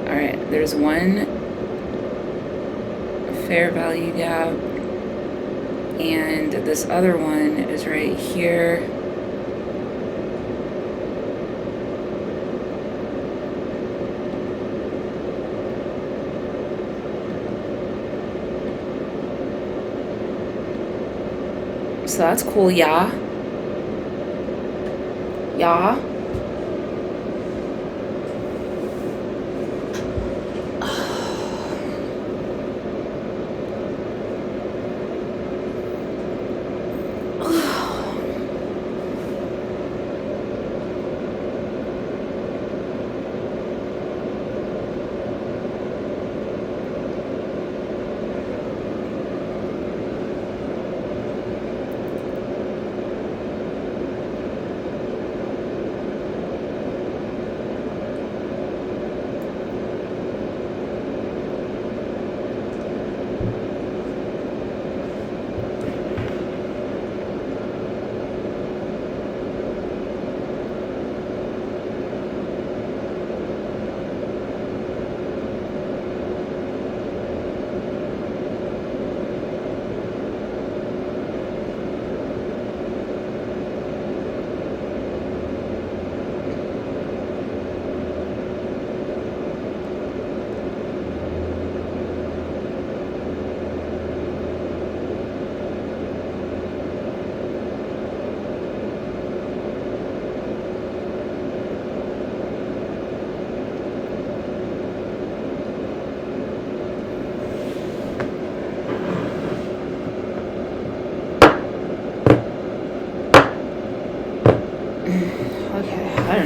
[SPEAKER 1] Alright, there's one fair value gap, and this other one is right here. So that's cool, yeah. Yeah.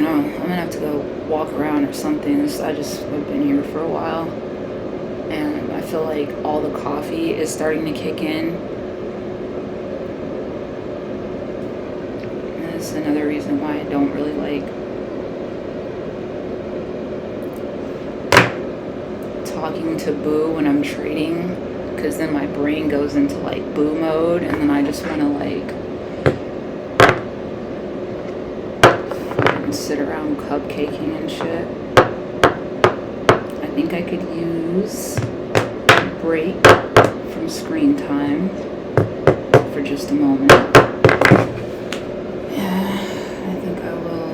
[SPEAKER 1] know. I'm gonna have to go walk around or something. I've been here for a while, and I feel like all the coffee is starting to kick in. And that's another reason why I don't really like talking to Boo when I'm trading, because then my brain goes into like Boo mode, and then I just want to like sit around cupcaking and shit. I think I could use a break from screen time for just a moment. Yeah, I think I will.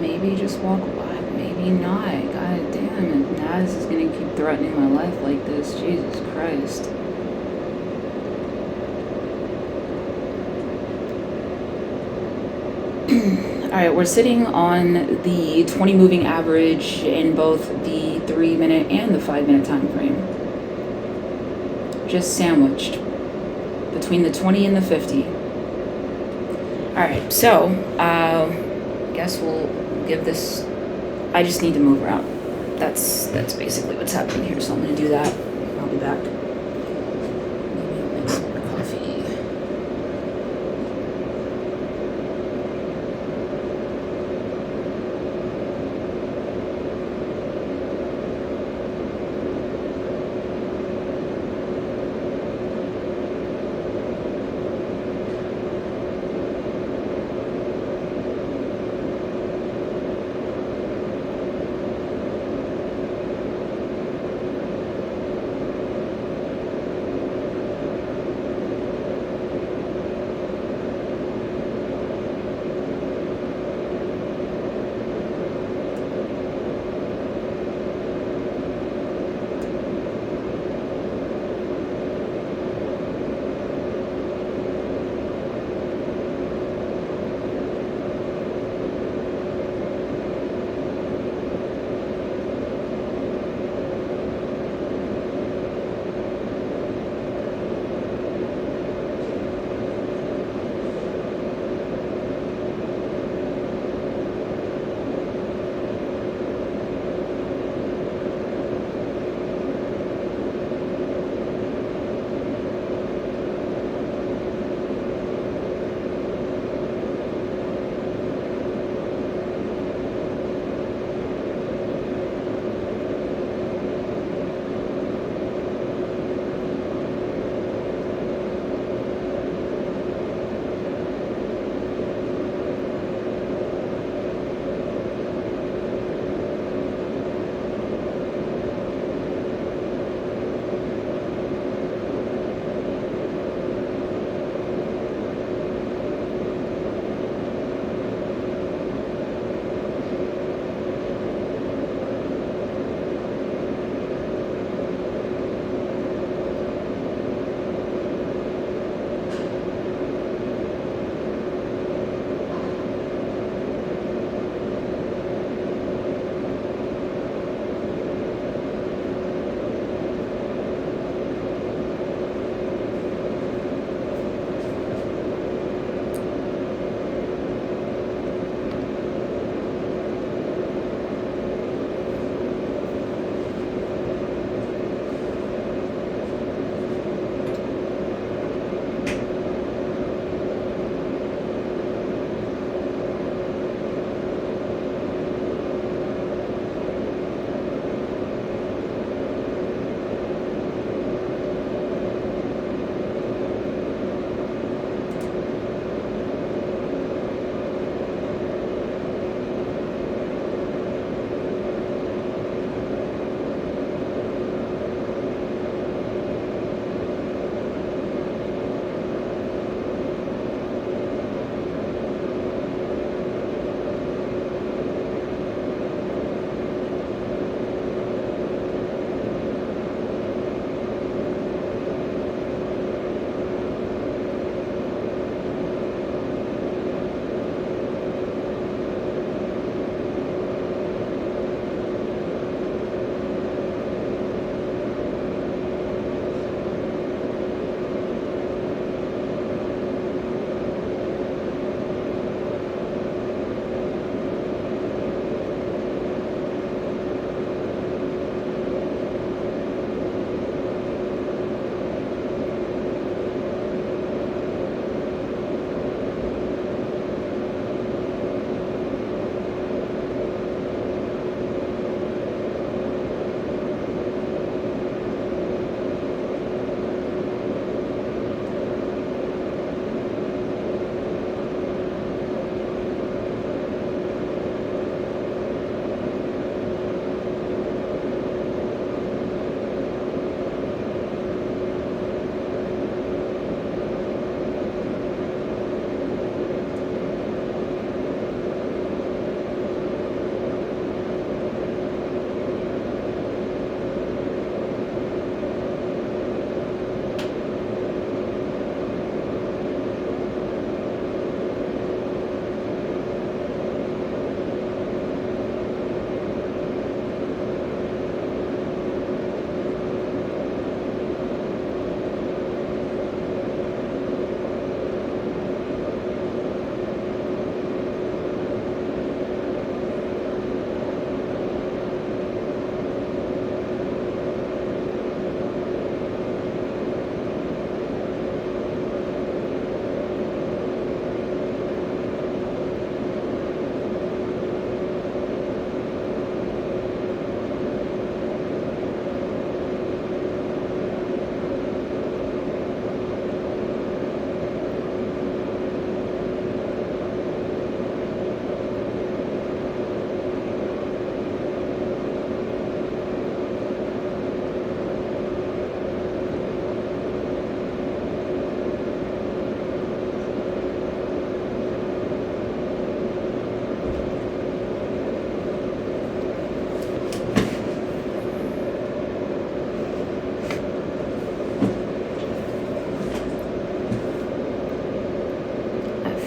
[SPEAKER 1] Maybe just walk by, maybe not. God damn it, Naz is gonna keep threatening my life like this. Jesus Christ. Alright, we're sitting on the 20 moving average in both the 3-minute and the 5-minute time frame. Just sandwiched between the 20 and the 50. Alright, so guess we'll give this. I just need to move around. That's basically what's happening here, so I'm gonna do that. I'll be back. Maybe I'll make some more coffee.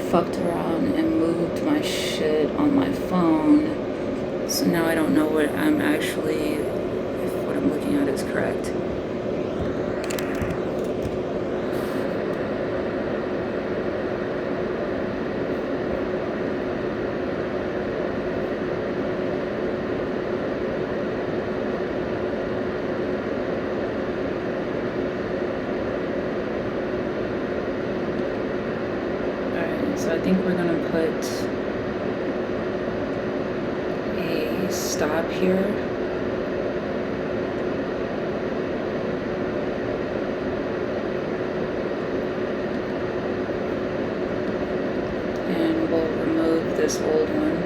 [SPEAKER 1] fucked around and moved my shit on my phone. So now I don't know what I'm actually, if what I'm looking at is correct. So I think we're going to put a stop here. And we'll remove this old one.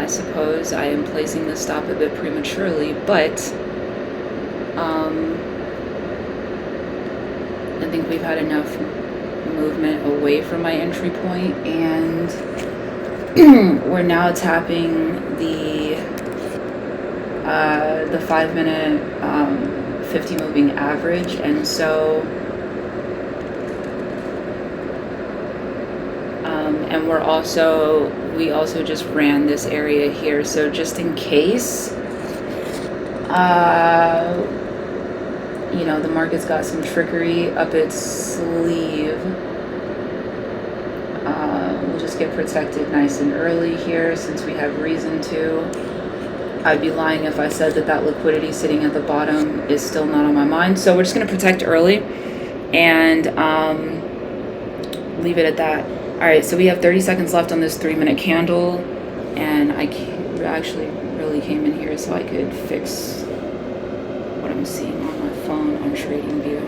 [SPEAKER 1] I suppose I am placing the stop a bit prematurely, but I think we've had enough movement away from my entry point, and we're now tapping the 5 minute 50 moving average, and so and we also just ran this area here, so just in case you know, the market's got some trickery up its sleeve, we'll just get protected nice and early here since we have reason to. I'd be lying if I said that liquidity sitting at the bottom is still not on my mind. So we're just going to protect early and leave it at that. All right, so we have 30 seconds left on this 3 minute candle, and I actually really came in here so I could fix what I'm seeing on my phone on TradingView.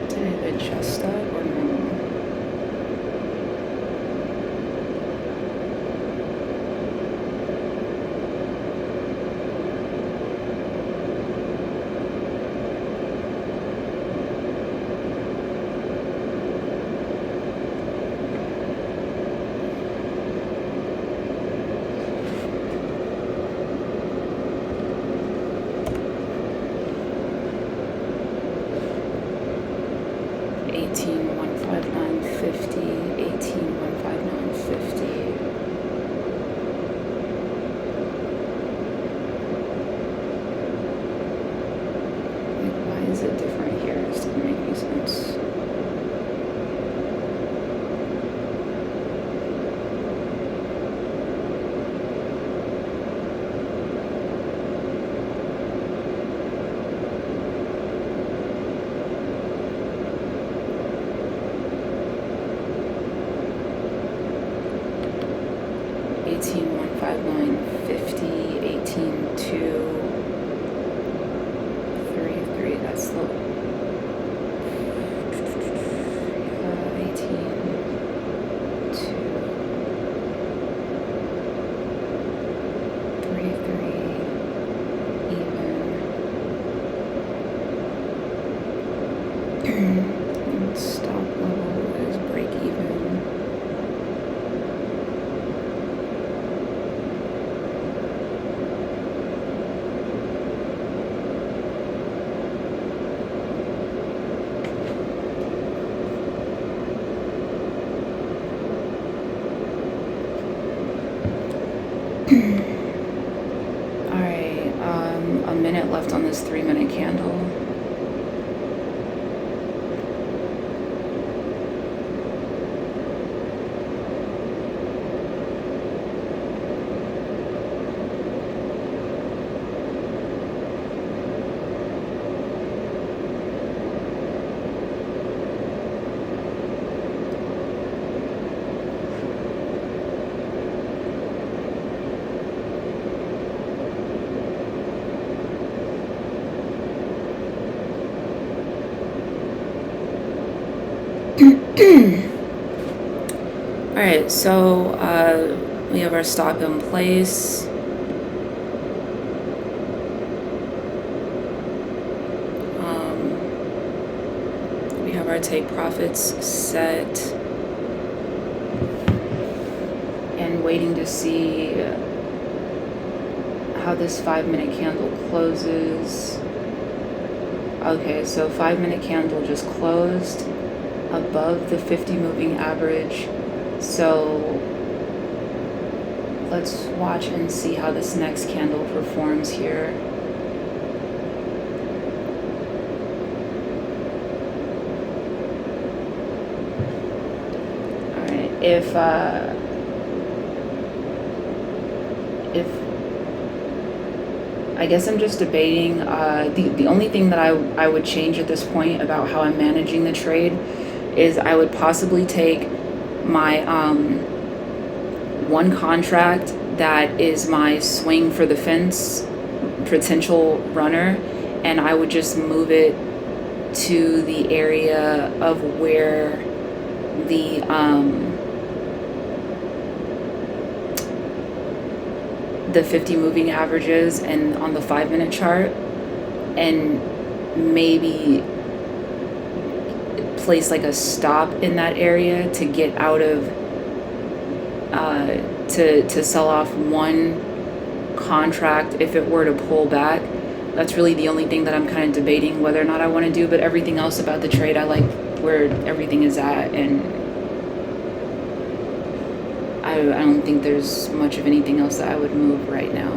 [SPEAKER 1] Did it adjust that or no? 18,159.50, 18,159.50. Like, why is it different here? This doesn't make any sense. That's the 18, stop level is break even. Alright, a minute left on this 3 minute candle. Alright, so we have our stop in place. our take profits set, and waiting to see how this 5-minute candle closes. Okay, so 5-minute candle just closed above the 50 moving average. So let's watch and see how this next candle performs here. All right, if I guess I'm just debating, the only thing that I would change at this point about how I'm managing the trade is I would possibly take my one contract that is my swing for the fence potential runner, and I would just move it to the area of where the the 50 moving averages and on the 5-minute chart, and maybe place like a stop in that area to get out of to sell off one contract if it were to pull back. That's really the only thing that I'm kind of debating whether or not I want to do, but everything else about the trade, I like where everything is at, and I don't think there's much of anything else that I would move right now.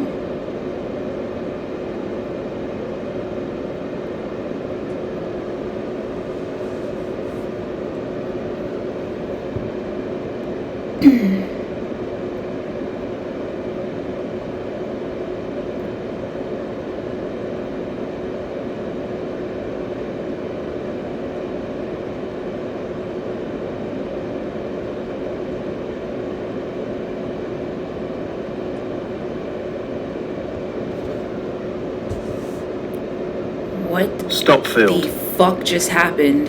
[SPEAKER 1] What
[SPEAKER 2] Stop filled.
[SPEAKER 1] the fuck just happened?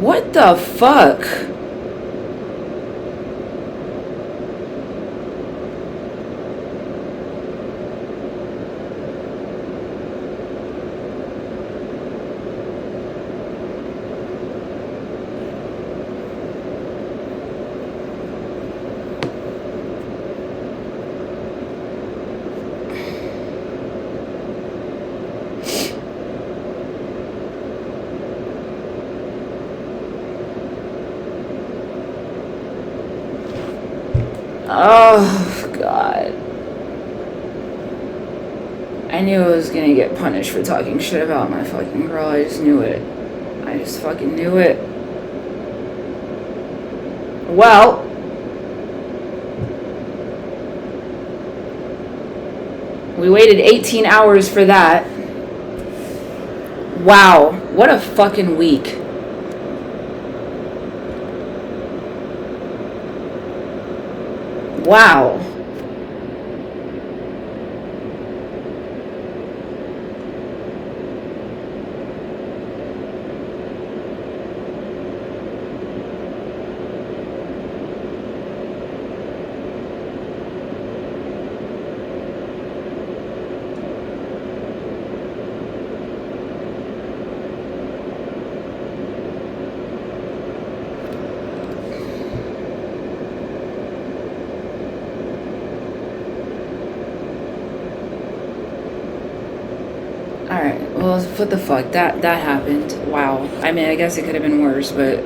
[SPEAKER 1] What the fuck? Oh, God. I knew I was gonna get punished for talking shit about my fucking girl. I just knew it. I just fucking knew it. Well, we waited 18 hours for that. Wow, what a fucking week. Wow. Alright, well, what the fuck? That happened. Wow. I mean, I guess it could have been worse, but